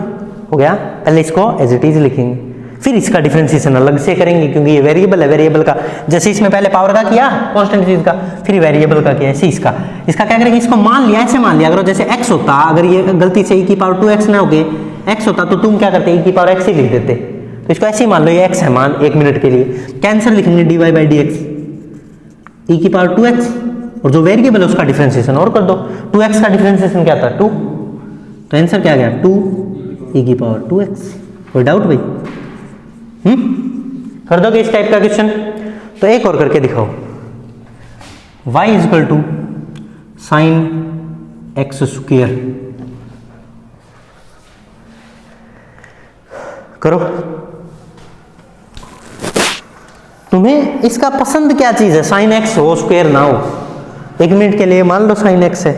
हो गया। पहले इसको एज इट इज लिखेंगे, फिर इसका डिफरेंशिएशन अलग से करेंगे, क्योंकि ये वेरिएबल है। वेरिएबल का जैसे इसमें पहले पावर का किया कांस्टेंट चीज का, फिर वेरिएबल का किया, ऐसे इसका क्या करेंगे? इसको मान लिया, ऐसे मान लिया करो जैसे x होता, अगर ये गलती से e की पावर 2x ना हो गए, x होता तो तुम क्या करते? e की पावर x ही लिख देते। तो इसको ऐसे ही मान लो, ये x है मान, 1 मिनट के लिए कैंसर लिखेंगे dy/dx, e की पावर 2x, और जो वेरिएबल है उसका डिफरेंशिएशन और कर दो। 2x का डिफरेंशिएशन क्या था? 2, तो आंसर क्या गया? 2 e की पावर 2x। कोई डाउट भाई? कर दोगे इस टाइप का क्वेश्चन? तो एक और करके दिखाओ, y = sin x²। करो। तुम्हें इसका पसंद क्या चीज है? sin x हो स्क्वायर ना हो। 1 मिनट के लिए मान लो sin x है,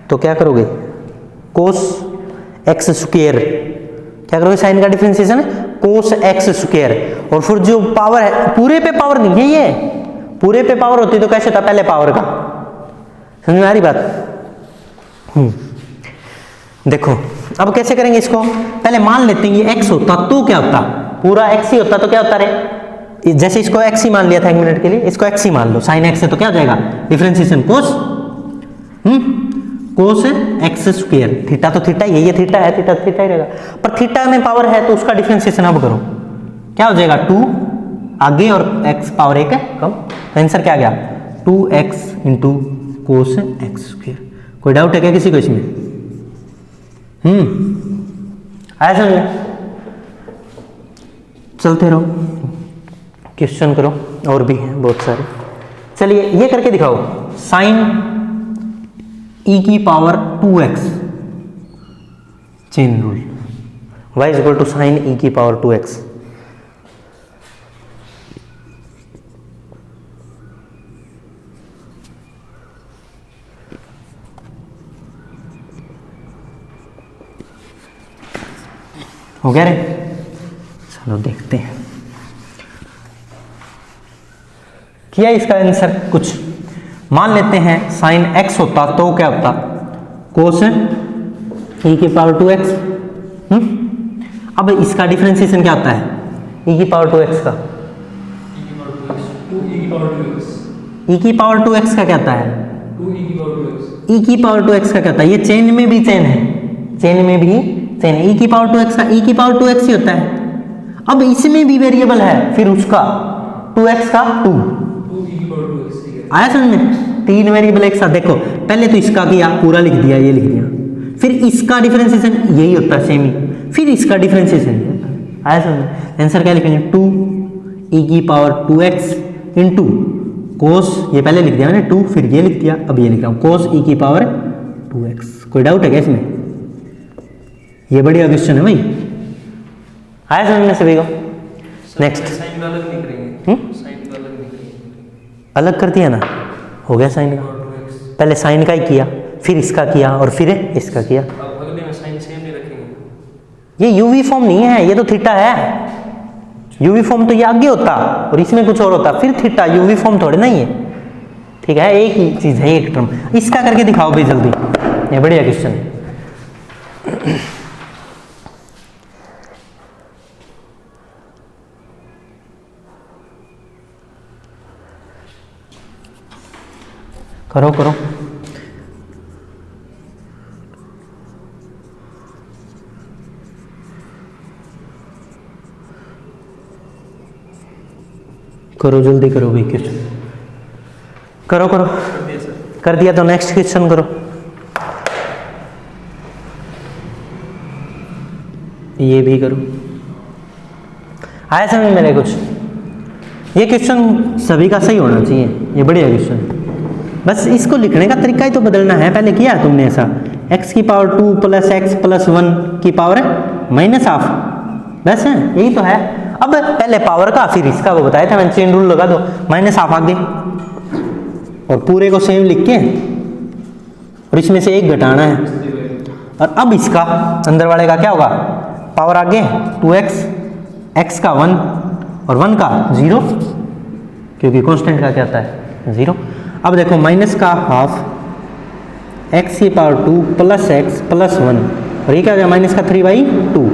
तो क्या करोगे? cos x²। क्या करोगे? साइन का डिफरेंशिएशन है cos x², और फिर जो पावर है, पूरे पे पावर नहीं है, ये पूरे पे पावर होती तो कैसे था? पहले पावर का। समझ में आ रही बात? देखो अब कैसे करेंगे इसको? पहले मान लेते हैं ये x होता तो क्या होता? पूरा x ही होता तो क्या होता रे? जैसे इसको x ही मान लिया था 1 मिनट के लिए, इसको x ही मान लो। sin x है तो क्या हो जाएगा? Differentiation cos x²। थीटा तो थीटा ही है, ये थीटा है, थीटा थीटा ही रहेगा, पर थीटा में पावर है तो उसका डिफरेंशिएशन अब करो, क्या हो जाएगा? 2 आगे और x पावर 1 है कम, आंसर क्या गया? 2x into cos x²। कोई डाउट है क्या किसी को इसमें? आया समझ में? चलते रहो, क्वेश्चन करो, और भी हैं बहुत सारे। चलिए ये करके दिखाओ, साइन e की power 2x, chain rule, y = sin e की पावर 2x। हो गया रे? चलो देखते हैं किया इसका आंसर। कुछ मान लेते हैं sin x होता तो क्या होता? cos e की पावर 2x। अब इसका डिफरेंशिएशन क्या होता है e की पावर 2x का? e की पावर 2x का क्या होता है? e की पावर 2x का क्या होता है? ये चेन में भी चेन है, चेन में भी चेन है। e की पावर 2x का e की पावर 2x ही होता है। अब इसमें भी वेरिएबल है, फिर उसका 2x का 2 आया समझ में? 3 वेरिएबल एक साथ। देखो पहले तो इसका किया, पूरा लिख दिया, ये लिख दिया, फिर इसका डिफरेंशिएशन यही होता है सेम ही, फिर इसका डिफरेंशिएशन। आया समझ में? आंसर क्या लिखेंगे? 2 e की पावर 2x इंटू कोस, ये पहले लिख दिया मैंने 2, फिर ये लिख दिया, अब ये लिख रहा हूँ कोस e की पावर 2x। कोई डाउट है क्या इसमें? ये बढ़िया क्वेश्चन है भाई। आया समझ में सभी को? नेक्स्ट अलग कर दिया ना, हो गया साइन का। पहले साइन का ही किया, फिर इसका किया और फिर इसका किया। अगले में साइन सेम नहीं रखेंगे। ये यूवी फॉर्म नहीं है, ये तो थीटा है। यूवी फॉर्म तो ये आगे होता और इसमें कुछ और होता, फिर थीटा। यूवी फॉर्म थोड़े नहीं है, ठीक है? एक ही चीज है, एक टर्म। इसका करके दिखाओ भाई जल्दी, ये बढ़िया क्वेश्चन है। करो करो। करो जल्दी करो भाई क्वेश्चन, करो करो। कर दिया तो नेक्स्ट क्वेश्चन करो। ये भी करो। आया समझ मेरे कुछ? ये क्वेश्चन सभी का सही होना चाहिए, ये बढ़िया क्वेश्चन है। बस इसको लिखने का तरीका ही तो बदलना है। पहले किया तुमने ऐसा, x की पावर 2 प्लस x प्लस 1 की पावर माइनस हाफ, बस है, यही तो है। अब पहले पावर का फिर इसका वो बताया था मैंने, चेन रूल लगा दो, माइनस हाफ आगे और पूरे को सेम लिख के और इसमें से एक घटाना है। और अब इसका अंदर वाले का क्या होगा? पावर आगे 2x, x का 1 और 1 का 0, क्योंकि कांस्टेंट का क्या होता है? 0। अब देखो माइनस का हाफ x की पावर 2 प्लस x प्लस 1 और ये क्या हो गया? माइनस का 3/2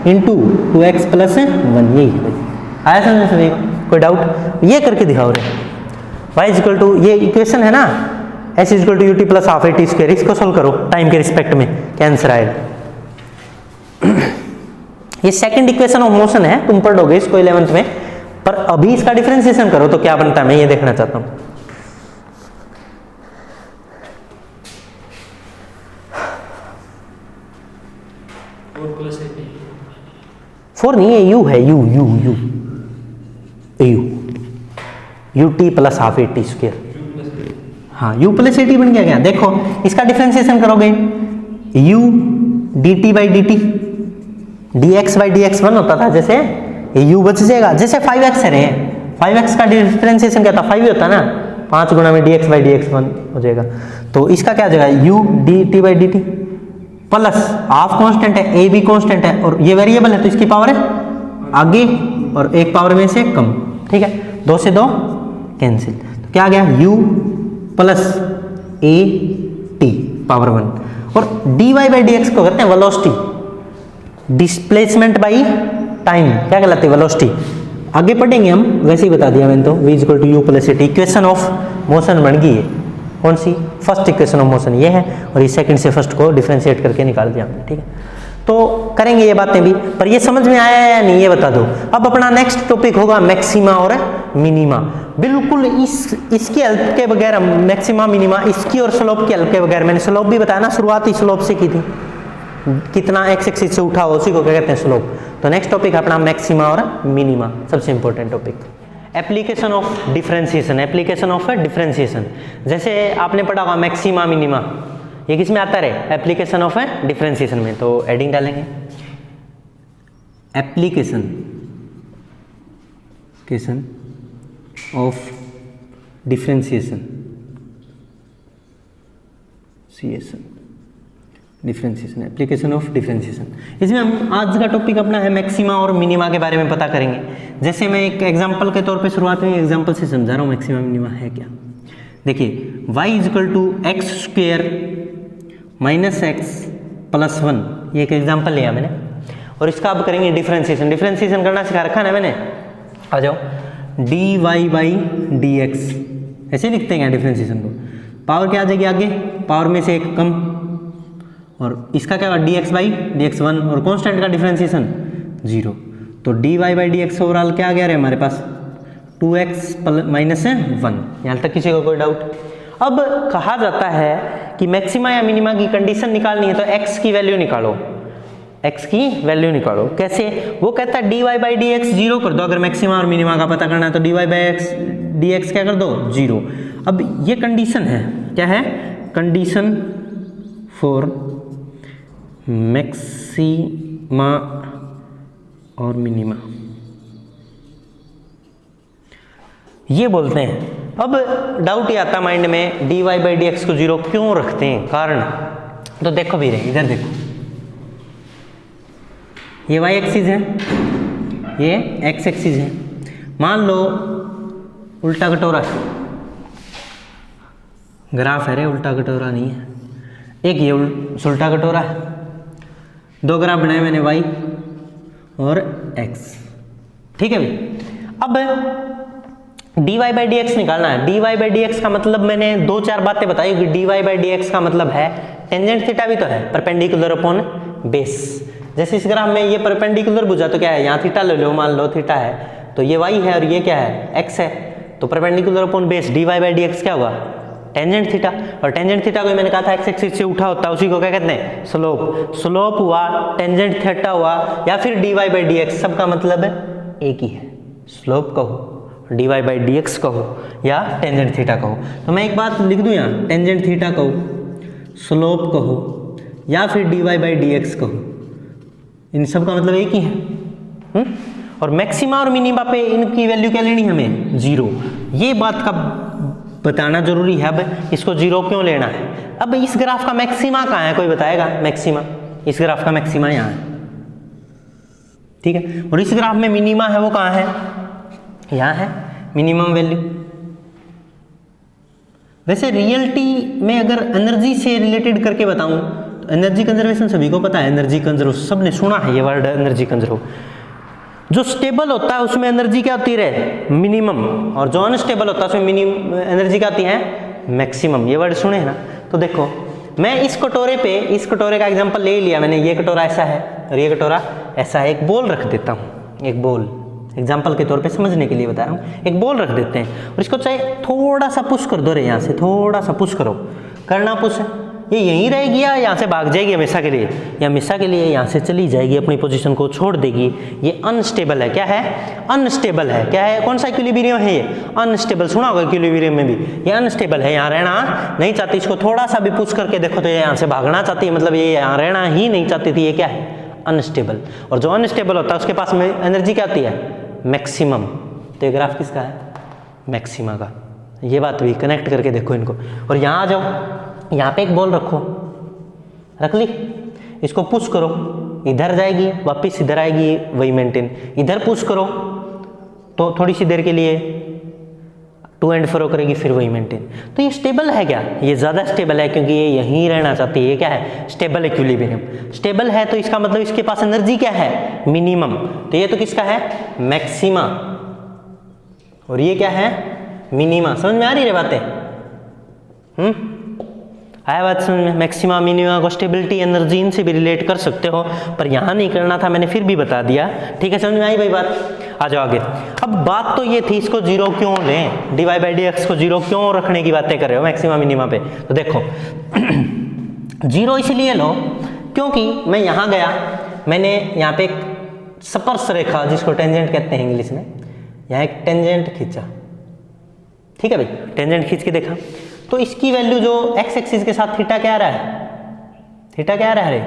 इंटू 2x प्लस 1, यही है। आया समझ सभी को? कोई डाउट? ये करके दिखाओ रे। y इक्वल टू, ये इक्वेशन है ना, s equal to ut plus half at square, इसको सोल्व करो टाइम के रिस्पेक्ट में, क्या आंसर आएगा? ये सेकंड इक्वेशन ऑफ मोशन है, तुम पढ़ोगे इसको 11th में, पर अभी इसका डिफरेंशिएशन करो तो क्या बनता है, मैं ये देखना चाहता हूँ। फोर नहीं है, यू है, you you you you U T plus half eighty square. हाँ, यू प्लस एटी बन गया क्या? देखो इसका डिफरेंशिएशन करोगे, U D T by D T, D x by D x 1 होता था, जैसे ये यू बच जाएगा। जैसे 5x है, 5x का डिफरेंशिएशन क्या था? 5 ही होता ना, 5 गुना में D x by D x 1 हो जाएगा। तो इसका क्या हो जाएगा? U D T by D T plus half constant है, ए भी कांस्टेंट है और ये वेरिएबल है तो इसकी पावर है आगे और एक पावर में से कम, ठीक है? 2 से 2 कैंसिल, तो क्या आ गया? u plus a t power 1 और d Y by D x को कहते हैं वेलोसिटी, डिस्प्लेसमेंट बाई टाइम क्या कहलाती है? वेलोसिटी। आगे पढ़ेंगे हम, वैसे ही बता दिया मैंने तो, v equal to u plus a t. Equation of motion बन गई है, कौन सी? फर्स्ट इक्वेशन ऑफ मोशन ये है और ये सेकंड से फर्स्ट को डिफरेंशिएट करके निकाल दिया हमने, ठीक है? तो करेंगे ये बातें भी, पर ये समझ में आया या नहीं ये बता दो। अब अपना नेक्स्ट टॉपिक होगा मैक्सिमा और मिनिमा। बिल्कुल इसकी हेल्प के बगैर, मैक्सिमा मिनिमा इसकी और स्लोप की हेल्प के बगैर, मैंने स्लोप भी बताया ना, शुरुआत ही स्लोप से की थी, कितना एक्स एक्सिस से उठा हो उसी को क्या कहते हैं? स्लोप। तो नेक्स्ट टॉपिक अपना मैक्सिमा और मिनिमा, सबसे important topic. Application of differentiation, application of differentiation, जैसे आपने पढ़ा होगा मैक्सिमा मिनिमा, ये किस में आता है? एप्लीकेशन ऑफ डिफरेंशिएशन में। तो एडिंग डालेंगे, application of differentiation, differentiation, application of differentiation. इसमें हम आज का टॉपिक अपना है मैक्सिमा और मिनिमा के बारे में पता करेंगे। जैसे मैं एक एग्जांपल के तौर पे शुरुआत में एग्जांपल से समझा रहा हूँ मैक्सिमा मिनिमा है क्या। देखिए y equal to x square minus x +1, ये एक एग्जाम्पल लिया मैंने। और इसका अब करेंगे डिफरेंशिएशन। डिफरेंशिएशन करना सिखा रखा है ना मैंने, आ जाओ। dy/dx ऐसे लिखते हैं डिफरेंशिएशन को। पावर क्या आ जाएगी आगे, पावर में से एक कम, और इसका क्या होगा dx/dx1, और कांस्टेंट का डिफरेंशिएशन 0। तो dy/dx ओवरऑल क्या आ गया रे हमारे पास 2x - 1। यहाँ तक किसी को कोई डाउट? अब कहा जाता है कि मैक्सिमा या मिनिमा की कंडीशन निकालनी है तो x की वैल्यू निकालो, x की वैल्यू निकालो। कैसे? वो कहता है dy/dx 0 कर दो, अगर मैक्सिमा और मिनिमा का पता करना है तो dy/dx क्या कर दो 0। अब ये कंडीशन है, क्या है? कंडीशन फॉर मैक्सिमा और मिनिमा, ये बोलते हैं। अब डाउट ये आता माइंड में dy/dx को 0 क्यों रखते हैं, कारण तो देखो भी रहे, इधर देखो, ये y एक्सिस है, ये x एक्सिस है। मान लो उल्टा कटोरा ग्राफ है रे, उल्टा कटोरा नहीं है, एक ये उल्टा कटोरा है। दो ग्राफ बनाए मैंने y और x, ठीक है भाई। अब dy/dx निकालना है। dy/dx का मतलब मैंने 2-4 बातें बताई कि dy/dx का मतलब है टेंजेंट थीटा भी तो है, परपेंडिकुलर अपॉन बेस। जैसे इस ग्राफ में ये परपेंडिकुलर बुझा तो क्या है, यहाँ थीटा ले लो, मान लो थीटा है तो ये y है और ये क्या है x है, तो परपेंडिकुलर अपॉन बेस dy/dx क्या हुआ टेंजेंट थीटा। और टेंजेंट थीटा को मैंने कहा था एक्स एक्सिस से उठा होता है, उसी को क्या कहते हैं स्लोप। स्लोप हुआ, टेंजेंट थीटा हुआ, या फिर dy/dx, सबका मतलब है एक ही है। स्लोप कहो, dy/dx कहो या टेंजेंट थीटा कहो। तो मैं एक बात लिख दूं यहाँ, टेंजेंट थीटा कहो, स्लोप कहो या फिर dy/dx कहो, इन सब का मतलब एक ही है। और मैक्सिमा और मिनिमा पे इनकी वैल्यू क्या लेनी हमें 0। ये बात का बताना जरूरी है। अब इसको 0 क्यों लेना है? अब इस ग्राफ का मैक्सिमा कहाँ है, कोई बताएगा? मैक्सिमा, इस ग्राफ का मैक्सिमा यहाँ है, ठीक है। और इस ग्राफ में मिनिमा है, वो कहाँ है? यहाँ है मिनिमम वैल्यू। वैसे रियलिटी में अगर एनर्जी से रिलेटेड करके बताऊं तो एनर्जी कंजर्वेशन सभी को पता है, एनर्जी कंजर्व सबने सुना है ये वर्ड, एनर्जी कंजर्व। जो स्टेबल होता है उसमें एनर्जी क्या होती है मिनिमम, और जो अनस्टेबल होता है उसमें मिनिमम एनर्जी क्या आती है मैक्सिमम। ये वर्ड सुने हैं ना? तो देखो मैं इस कटोरे पे, इस कटोरे का एग्जांपल ले लिया मैंने, ये कटोरा ऐसा है और ये कटोरा ऐसा है। एक बॉल रख देता हूँ, एक बॉल एग्जाम्पल के तौर पे समझने के लिए बता रहा हूँ। एक बॉल रख देते हैं और इसको चाहे थोड़ा सा पुश कर दो रे, यहाँ से थोड़ा सा पुश करो, करना पुश है, ये यहीं रहेगी या यहाँ से भाग जाएगी हमेशा के लिए? या हमेशा के लिए यहाँ से चली जाएगी, अपनी पोजीशन को छोड़ देगी। ये अनस्टेबल है। क्या है? अनस्टेबल है। क्या है? कौन सा इक्विलिब्रियम है ये? अनस्टेबल। सुना होगा इक्विलिब्रियम में भी, ये अनस्टेबल है, यहाँ रहना नहीं चाहती। इसको थोड़ा सा भी पुश करके देखो तो ये यहाँ से भागना चाहती है, मतलब ये यहाँ रहना ही नहीं चाहती थी। ये क्या है? अनस्टेबल। और जो अनस्टेबल होता है उसके पास में एनर्जी क्या आती है मैक्सिमम। तो ये ग्राफ किसका है? मैक्सिमा का। ये बात भी कनेक्ट करके देखो इनको। और यहाँ आ जाओ, यहाँ पे एक बॉल रखो, रख ली, इसको पुश करो, इधर जाएगी वापस इधर आएगी, वही मेंटेन। इधर पुश करो तो थोड़ी सी देर के लिए टू एंड फ्रो करेगी, फिर वही मेंटेन। तो ये स्टेबल है क्या? ये ज़्यादा स्टेबल है क्योंकि ये यहीं रहना चाहती है। ये क्या है? Stable equilibrium. स्टेबल है तो इसका मतलब इसके पास एनर्जी क्या है मिनिमम। तो ये तो किसका है मैक्सिमा, और ये क्या है मिनिमा। समझ में आ रही है बातें? आया बात समझ में? मैक्सिमा मिनिमा को स्टेबिलिटी एनर्जी इनसे भी रिलेट कर सकते हो, पर यहाँ नहीं करना था, मैंने फिर भी बता दिया। ठीक है, समझ में आई भाई बात? आ जाओ आगे। अब बात तो ये थी इसको 0 क्यों लें, dy/dx को 0 क्यों रखने की बातें कर रहे हो मैक्सिमा मिनिमा पे। तो देखो 0 इसलिए लो क्योंकि मैं यहाँ गया, मैंने यहाँ पे एक स्पर्श रेखा जिसको टेंजेंट कहते हैं इंग्लिश में, यहाँ एक टेंजेंट खींचा। ठीक है भाई, टेंजेंट खींच के देखा तो इसकी वैल्यू जो x एक्सिस के साथ थीटा क्या आ रहा है, थीटा क्या आ रहा है रे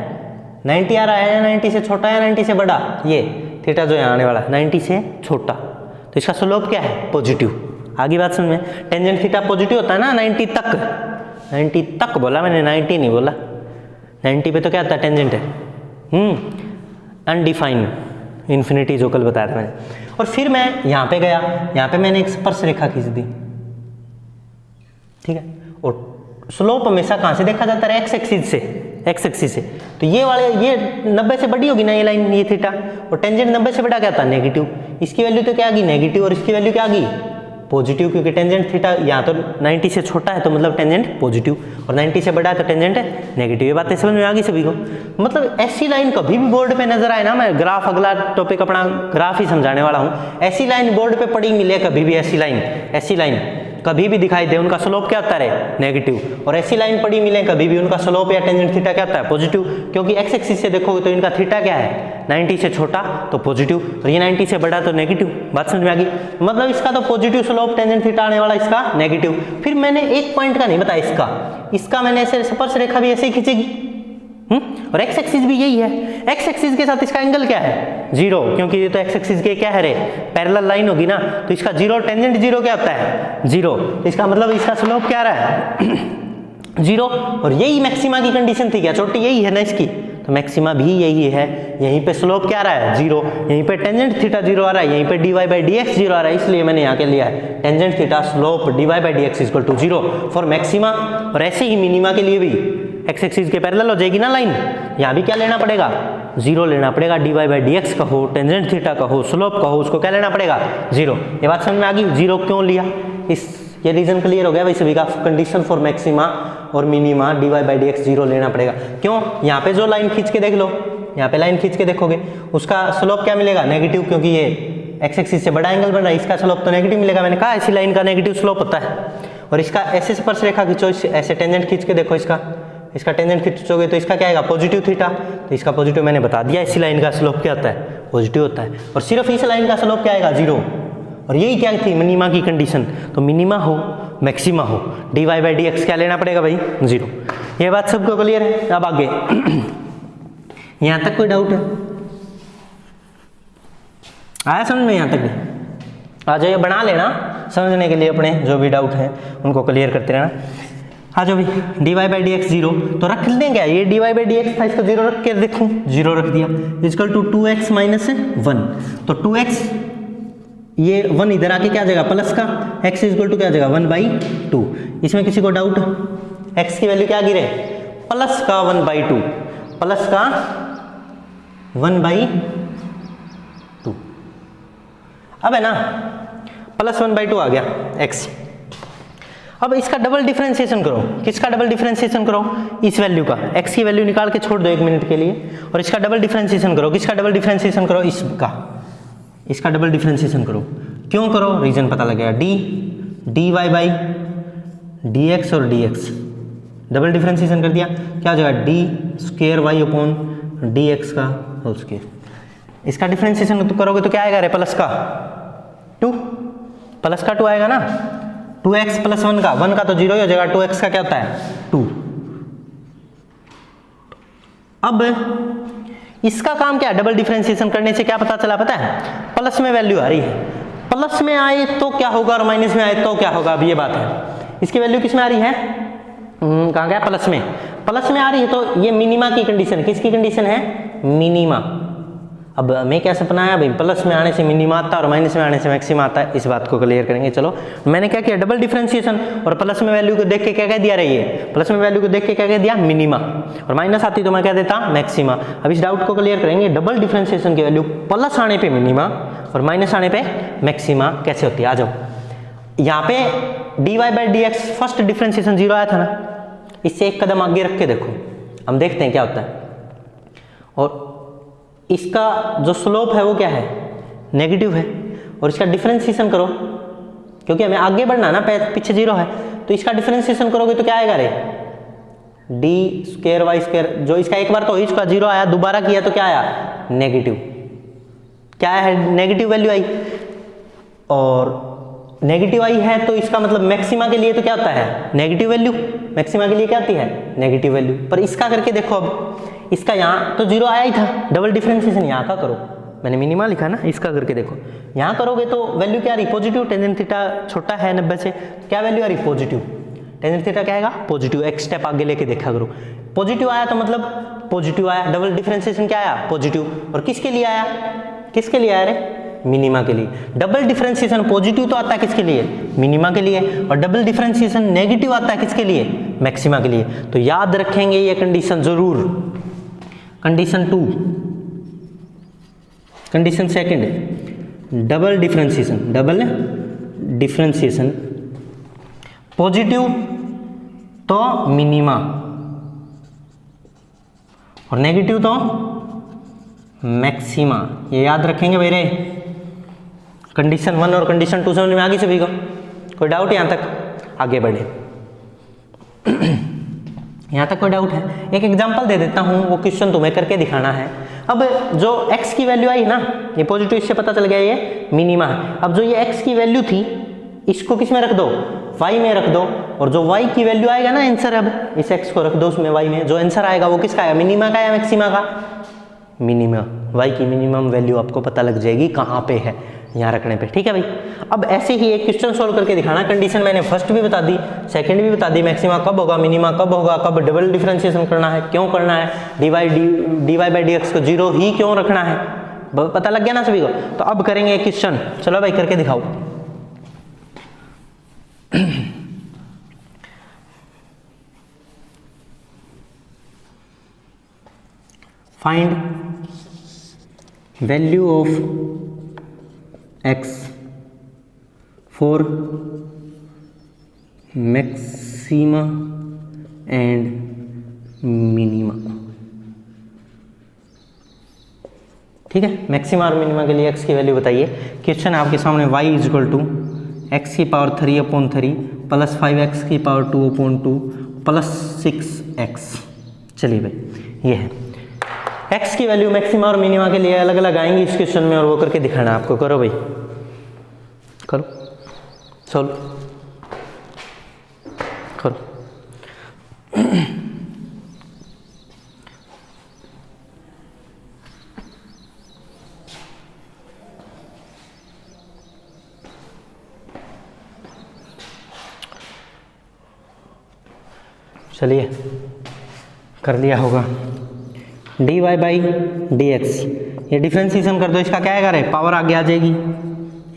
90 आ रहा है, या 90 से छोटा या 90 से बड़ा? ये थीटा जो यहाँ आने वाला है 90 से छोटा, तो इसका स्लोप क्या है पॉजिटिव। आगे बात समझ में? टेंजेंट थीटा पॉजिटिव होता है ना 90 तक, 90 तक बोला मैंने, 90 नहीं बोला। 90 पे तो क्या आता है टेंजेंट है अनडिफाइन इन्फिनिटी, जो कल बताया था मैंने। और फिर मैं यहाँ पे गया, यहाँ पे मैंने एक स्पर्श रेखा खींच दी। ठीक है, और स्लोप हमेशा कहाँ से देखा जाता है? एक्स एक्सिस से। एक्स एक्सिस से, तो ये वाले ये 90 से बड़ी होगी ना ये लाइन, ये थीटा, और टेंजेंट 90 से बड़ा क्या था, नेगेटिव। इसकी वैल्यू तो क्या आ गई, नेगेटिव, और इसकी वैल्यू क्या आ गई, पॉजिटिव, क्योंकि टेंजेंट थीटा यहाँ तो 90 से छोटा है तो मतलब टेंजेंट पॉजिटिव, और 90 से बड़ा है तो टेंजेंट नेगेटिव। ये बातें समझ में आ गई सभी को। मतलब ऐसी लाइन कभी भी बोर्ड पे नजर आए ना, मैं ग्राफ अगला टॉपिक अपना ग्राफ ही समझाने वाला हूँ, ऐसी लाइन बोर्ड पे पड़ी मिले कभी भी, ऐसी लाइन कभी भी दिखाई दे, उनका स्लोप क्या होता है, नेगेटिव, और ऐसी लाइन पड़ी मिले कभी भी, उनका स्लोप या टेंजेंट थीटा क्या होता है, पॉजिटिव, क्योंकि एक्स एक्सिस से देखोगे तो इनका थीटा क्या है, 90 से छोटा तो पॉजिटिव, और ये 90 से बड़ा तो नेगेटिव। बात समझ में आ गई। मतलब इसका तो पॉजिटिव स्लोप टेंजेंट थीटा आने वाला, इसका नेगेटिव। फिर मैंने एक पॉइंट का नहीं बताया, इसका मैंने ऐसे स्पर्श रेखा भी ऐसे ही खींचेगी, और एक्स एक्सिस भी यही है। एक्स एक्सिस के साथ इसका एंगल क्या है, 0, क्योंकि ये तो एक्स एक्सिस के क्या है रे, पैरेलल लाइन होगी ना, तो इसका 0, टेंजेंट 0 क्या होता है, 0, तो इसका मतलब इसका स्लोप क्या आ रहा है 0, और यही मैक्सिमा की कंडीशन थी क्या, चोटी यही है ना इसकी, तो मैक्सिमा भी यही है। यहीं पे स्लोप क्या आ रहा है, 0, यहीं पे टेंजेंट थीटा 0 आ रहा है, यहीं पे dy/dx 0 आ रहा है, इसलिए मैंने यहाँ के लिया है tangent theta slope dy/dx = 0 for maxima. और ऐसे ही मिनिमा के लिए भी एक्स एक्सिस के पैरेलल हो जाएगी ना लाइन, यहाँ भी क्या लेना पड़ेगा, 0 लेना पड़ेगा, dy/dx कहो, टेंजेंट थीटा कहो, स्लोप कहो, उसको क्या लेना पड़ेगा, 0। ये बात समझ में आ गई, 0 क्यों लिया, ये रीजन क्लियर हो गया भाई सभी का। कंडीशन फॉर मैक्सिमा और मिनिमा dy/dx 0 लेना पड़ेगा। क्यों, यहाँ पे जो लाइन खींच के देख लो, यहाँ पे लाइन खींच के देखोगे, उसका स्लोप क्या मिलेगा, नेगेटिव, क्योंकि ये एक्स एक्सिस से बड़ा एंगल बन रहा है, इसका स्लोप तो नेगेटिव मिलेगा। मैंने कहा ऐसी लाइन का नेगेटिव स्लोप होता है। और इसका ऐसे स्पर्श रेखा खींचो, ऐसे टेंजेंट खींच के देखो, इसका टेंजेंट खींचोगे तो इसका क्या आएगा, पॉजिटिव थीटा, तो इसका पॉजिटिव मैंने बता दिया, इसी लाइन का स्लोप क्या होता है, पॉजिटिव होता है। और सिर्फ इस लाइन का स्लोप क्या आएगा, 0, और यही क्या थी मिनिमा की कंडीशन। तो मिनिमा हो मैक्सिमा हो, dy/dx क्या लेना पड़ेगा भाई, 0। ये बात सबको क्लियर है। अब आगे यहां तक कोई डाउट है, आया समझ में, यहां तक भी आ जाओ, ये बना लेना समझने के लिए, अपने जो भी डाउट है उनको क्लियर करते रहना। आ जाओ भाई, dy/dx 0 तो रख लें क्या, ये dy/dx था, इसको 0 रख के देखूं, 0 रख दिया, = 2x - 1, तो 2x ये 1 इधर आके क्या आ जाएगा, प्लस का, x = क्या आ जाएगा, 1/2। इसमें किसी को डाउट, x की वैल्यू क्या गिरे, प्लस का 1/2, प्लस का 1/2। अब है ना, प्लस 1/2 आ गया x। अब इसका डबल डिफरेंशिएशन करो, किसका डबल डिफरेंशिएशन करो, इस वैल्यू का, x की वैल्यू निकाल के छोड़ दो 1 मिनट के लिए, और इसका डबल डिफरेंशिएशन करो, किसका डबल डिफरेंशिएशन करो, इसका डबल डिफरेंशिएशन करो। क्यों करो, रीजन पता लग गया, dy/dx और dx डबल डिफरेंशिएशन कर दिया, क्या हो जाएगा, d²y/dx का होल स्क्वायर। इसका डिफरेंशिएशन तो करोगे तो क्या आएगा रे, प्लस का 2, प्लस का 2 आएगा ना, 2x + 1 का, 1 का तो 0 ही हो जाएगा, 2x का क्या होता है 2। अब इसका काम क्या है, डबल डिफरेंशिएशन करने से क्या पता चला, पता है, प्लस में वैल्यू आ रही है, प्लस में आए तो क्या होगा और माइनस में आए तो क्या होगा, अब ये बात है। इसकी वैल्यू किस में आ रही है, कहाँ गया, प्लस में आ रही है, तो ये मिनिमा की कंडीशन, किसकी कंडीशन है, मिनिमा। अब मैं क्या सपना है भाई, प्लस में आने से मिनिमा आता है और माइनस में आने से मैक्सिमा आता है, इस बात को क्लियर करेंगे। चलो मैंने क्या किया, डबल डिफरेंशिएशन, और प्लस में वैल्यू को देख के क्या कह दिया रही है, प्लस में वैल्यू को देख के क्या कह दिया, मिनिमा, और माइनस आती तो मैं क्या देता, मैक्सिमा। अब इस डाउट को क्लियर करेंगे, डबल डिफरेंशिएशन की वैल्यू प्लस आने पे मिनिमा और माइनस आने पे मैक्सिमा कैसे होती है। आ जाओ, यहाँ पे dy/dx फर्स्ट डिफरेंशिएशन 0 आया था ना, इससे एक कदम आगे रख के देखो, हम देखते हैं क्या होता है। और इसका जो स्लोप है वो क्या है, नेगेटिव है, और इसका डिफरेंशिएशन करो, क्योंकि हमें आगे बढ़ना ना, पीछे 0 है, तो इसका डिफरेंशिएशन करोगे तो क्या आएगा रे, d²y², जो इसका एक बार तो इसका 0 आया, दोबारा किया तो क्या आया, नेगेटिव, क्या है, नेगेटिव वैल्यू आई, और नेगेटिव आई है तो इसका मतलब मैक्सिमा के लिए तो क्या होता है, नेगेटिव वैल्यू, मैक्सिमा के लिए क्या आती है, नेगेटिव वैल्यू। पर इसका करके देखो, अब इसका यहाँ तो 0 आया ही था, डबल डिफरेंशिएशन यहाँ का करो, मैंने मिनिमा लिखा ना, इसका करके देखो, यहाँ करोगे तो वैल्यू क्या आ रही, पॉजिटिव, टेंजेंट थीटा छोटा है 90 से, क्या वैल्यू आ रही, पॉजिटिव, टेंजेंट थीटा क्या आएगा, पॉजिटिव। एक स्टेप आगे लेके देखा करो, पॉजिटिव आया तो मतलब पॉजिटिव आया, डबल डिफरेंशिएशन क्या आया, पॉजिटिव, और किसके लिए आया, किसके लिए आया रे, मिनिमा के लिए। डबल डिफरेंशिएशन पॉजिटिव तो आता है किसके लिए, मिनिमा के लिए, और डबल डिफरेंशिएशन नेगेटिव आता है किसके लिए, मैक्सिमा के लिए। तो याद रखेंगे ये कंडीशन जरूर। Condition 2, condition second, double differentiation positive तो मिनिमा और नेगेटिव तो मैक्सिमा। ये याद रखेंगे मेरे। कंडीशन 1 और कंडीशन 2 समझ में आ गई सभी को? कोई डाउट यहाँ तक? आगे बढ़े। यहाँ तक कोई डाउट है? एक एग्जांपल दे देता हूँ, वो क्वेश्चन तुम्हें करके दिखाना है। अब जो x की वैल्यू आई ना, ये पॉजिटिव, इससे पता चल गया ये मिनिमा है। अब जो ये x की वैल्यू थी, इसको किस में रख दो? y में रख दो, और जो y की वैल्यू आएगा ना आंसर, अब इस x को रख दो उसमें y में, जो आंसर आएगा वो किसका आएगा? मिनिमा का या मैक्सिमा का? मिनिमा। y की मिनिमम वैल्यू आपको पता लग जाएगी कहाँ पे है, यहाँ रखने पे। ठीक है भाई। अब ऐसे ही एक क्वेश्चन सोल्व करके दिखाना। कंडीशन मैंने फर्स्ट भी बता दी, सेकंड भी बता दी, मैक्सिमा कब होगा, मिनिमा कब होगा, कब डबल डिफरेंशिएशन करना है, क्यों करना है, dy बाई dx को 0 ही क्यों रखना है, पता लग गया ना सभी को? तो अब करेंगे एक क्वेश्चन। चलो भाई करके दिखाओ। Find value of x for maxima and minima. ठीक है, मैक्सिमा और मिनिमा के लिए x की वैल्यू बताइए। क्वेश्चन है आपके सामने, y इजक्वल टू एक्स की पावर 3/3 प्लस 5x की पावर 2/2 प्लस 6x। चलिए भाई, ये है x की वैल्यू मैक्सिमा और मिनिमा के लिए अलग अलग आएंगी इस क्वेश्चन में, और वो करके दिखाना आपको। करो भाई, करो सोल्व करो। चलिए कर लिया होगा। dy बाई dx, ये डिफ्रेंशिएशन कर दो। इसका क्या आएगा रे? पावर आगे आ जाएगी,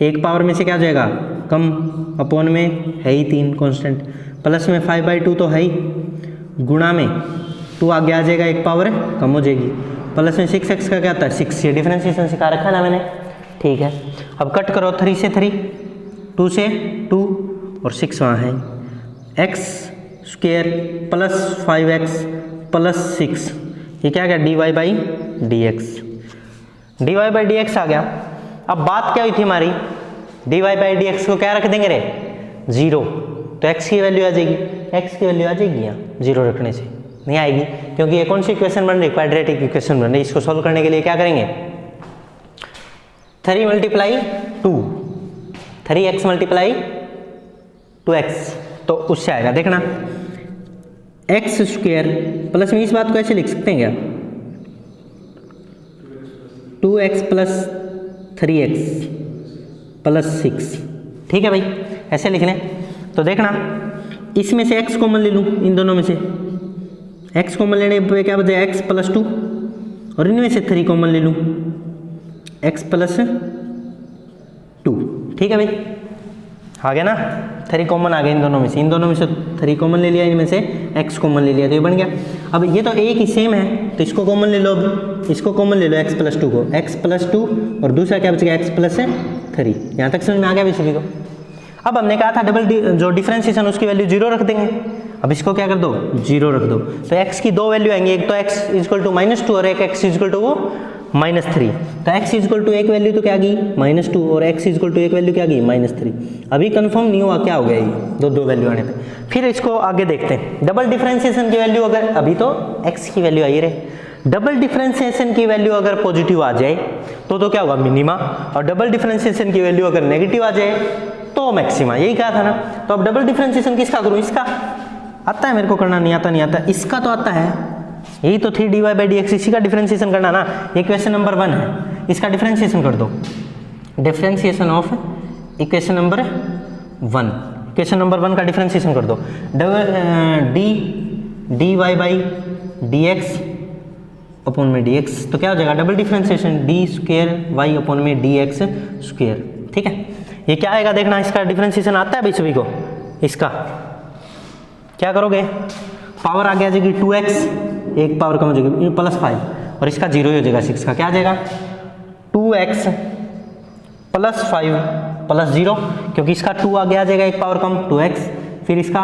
एक पावर में से क्या आ जाएगा? कम, अपॉन में है ही 3 कांस्टेंट, प्लस में 5/2 तो है ही, गुणा में 2 आगे आ जाएगा, एक पावर कम हो जाएगी, प्लस में 6x का क्या आता है? 6। ये डिफ्रेंशिएशन सिखा रखा ना मैंने। ठीक है, अब कट करो, 3 से 3, 2 से 2 और 6 वहाँ है। x square plus 5x plus 6, ये क्या आ गया? dy by dx। dy by dx आ गया। अब बात क्या हुई थी हमारी? dy बाई dx को क्या रख देंगे रे? 0। तो x की वैल्यू आ जाएगी, x की वैल्यू आ जाएगी यहाँ 0 रखने से। नहीं आएगी, क्योंकि ये कौन सी इक्वेशन बन रही? क्वाड्रेटिक इक्वेशन बन रही। इसको सॉल्व करने के लिए क्या करेंगे? 3 मल्टीप्लाई 2, 3x मल्टीप्लाई 2x, तो उससे आएगा। देखना, एक्स स्क्वायर प्लस में इस बात को ऐसे लिख सकते हैं क्या? 2x plus 3x plus 6। ठीक है भाई, ऐसे लिख लें। तो देखना, इसमें से x कॉमन ले लूँ, इन दोनों में से x कॉमन लेने पे क्या बचे? x प्लस 2, और इनमें से 3 कॉमन ले लूँ, x प्लस 2। ठीक है भाई, आ गया ना? 3 कॉमन आ गए इन दोनों में से, 3 कॉमन ले लिया, इनमें से x कॉमन ले लिया, तो ये बन गया। अब ये तो एक ही सेम है, तो इसको कॉमन ले लो। अब इसको कॉमन ले लो, x प्लस 2 को, x प्लस 2, और दूसरा क्या बचेगा? x plus 3। यहाँ तक समझ में आ गया सभी को? अब हमने कहा था डबल जो डिफरेंशिएशन उसकी वैल्यू 0 रख देंगे। अब इसको क्या कर दो? 0 रख दो। तो x की 2 वैल्यू आएंगी, एक तो x इजक्वल टू -2 और एक x इजक्वल टू -3। तो x इजक्वल टू एक वैल्यू तो क्या आ गई? -2, और x इजक्वल टू एक वैल्यू क्या आ गई? -3। अभी कंफर्म नहीं हुआ क्या हो गया ये दो वैल्यू आने पे। फिर इसको आगे देखते हैं। डबल डिफरेंशिएशन की वैल्यू अगर, अभी तो x की वैल्यू आई रहे, डबल डिफरेंशिएशन की वैल्यू अगर पॉजिटिव आ जाए तो क्या होगा? मिनिमा। और डबल डिफरेंशिएशन की वैल्यू अगर नेगेटिव आ जाए तो मैक्सिमा। यही कहा था ना। तो अब डबल डिफरेंशिएशन किसका करूँ? इसका आता है मेरे को करना, नहीं आता। इसका तो आता है, यही तो 3 dy बाई dx, इसी का डिफरेंशिएशन करना ना। ये क्वेश्चन नंबर 1 है, इसका डिफरेंशिएशन कर दो। Differentiation of equation number 1, equation number 1 का डिफरेंशिएशन कर दो। dy बाई dx अपॉन में dx, तो क्या हो जाएगा? Double differentiation d square y upon में dx स्क्वायर। ठीक है, ये क्या आएगा? देखना, इसका डिफरेंशिएशन आता है भाई सभी को। इसका क्या करोगे, पावर आगे आ जाएगी 2x, एक पावर कम हो जाएगी +5 और इसका 0 ही हो जाएगा 6 का, क्या आ जाएगा 2x +5 +0, क्योंकि इसका 2 आगे आ जाएगा एक पावर कम 2x, फिर इसका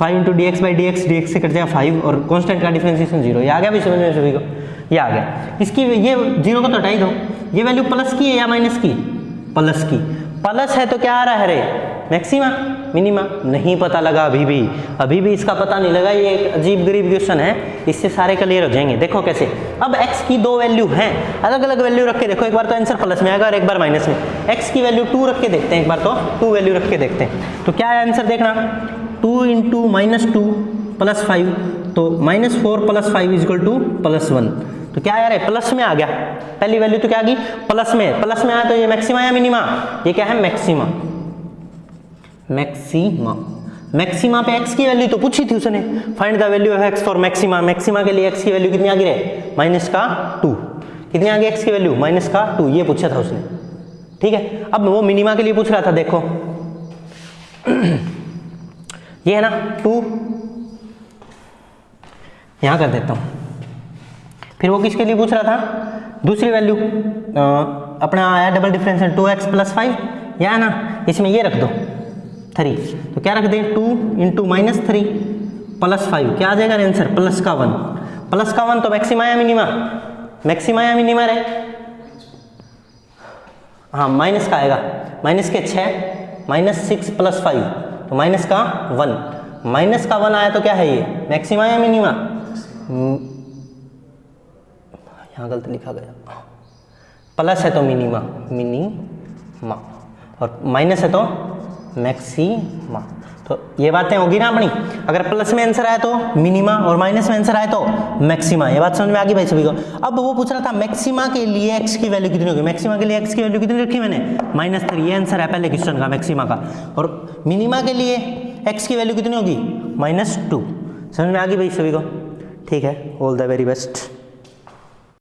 5 × dx/dx से कट जाएगा 5 और कांस्टेंट का डिफरेंशिएशन 0। ये आ गया भी समझ में सभी को, ये आ गया। इसकी ये 0 को तो हटा ही दो, ये वैल्यू प्लस की है या माइनस की, प्लस की, प्लस है तो क्या आ रहा है रे, मैक्सिमा मिनिमा नहीं पता लगा अभी भी इसका पता नहीं लगा। ये एक अजीब गरीब क्वेश्चन है, इससे सारे क्लियर हो जाएंगे। देखो कैसे, अब x की 2 वैल्यू हैं, अलग अलग वैल्यू रख के देखो, एक बार तो आंसर प्लस में आएगा और एक बार माइनस में। x की वैल्यू 2 रख के देखते हैं, एक बार तो 2 वैल्यू रख के देखते हैं, तो क्या है आंसर देखना, 2 × -2 + 5, तो -4 + 5 = +1, तो क्या यार है प्लस में आ गया, पहली वैल्यू तो क्या आ गई प्लस में आया, तो ये मैक्सिमा या मिनिमा, ये क्या है मैक्सिमा। मैक्सिमा पे x की वैल्यू तो पूछी थी उसने, find the value of x for maxima, maxima के लिए x की वैल्यू कितनी आ गई रे, -2, कितनी आ गई x की वैल्यू -2, ये पूछा था उसने, ठीक है। अब वो मिनिमा के लिए पूछ रहा था, देखो ये है ना 2, यहां कर देता हूं, फिर वो किसके लिए पूछ रहा था, दूसरी वैल्यू अपना आया डबल डिफरेंशियल 2x + 5, या है ना, इसमें ये रख दो 3, तो क्या रख दें 2 × -3 + 5, क्या आ जाएगा आंसर +1 तो मैक्सिमा या मिनिमा रे, हाँ माइनस का आएगा, माइनस के 6 -6 + 5, तो माइनस का 1 आया, तो क्या है ये मैक्सिमा या मिनिमा, यहाँ गलत लिखा गया, प्लस है तो मिनिमा और माइनस है तो मैक्सिमा, तो ये बातें होगी ना अपनी, अगर प्लस में आंसर आया तो मिनिमा और माइनस में आंसर आया तो मैक्सिमा, ये बात समझ में आ गई भाई सभी को। अब वो पूछ रहा था मैक्सिमा के लिए x की वैल्यू कितनी होगी, मैक्सिमा के लिए x की वैल्यू कितनी रखी मैंने -3, ये आंसर है पहले क्वेश्चन का मैक्सिमा का, और मिनिमा के लिए x की वैल्यू कितनी होगी -2, समझ में आ गई भाई सभी को, ठीक है, ऑल द वेरी बेस्ट।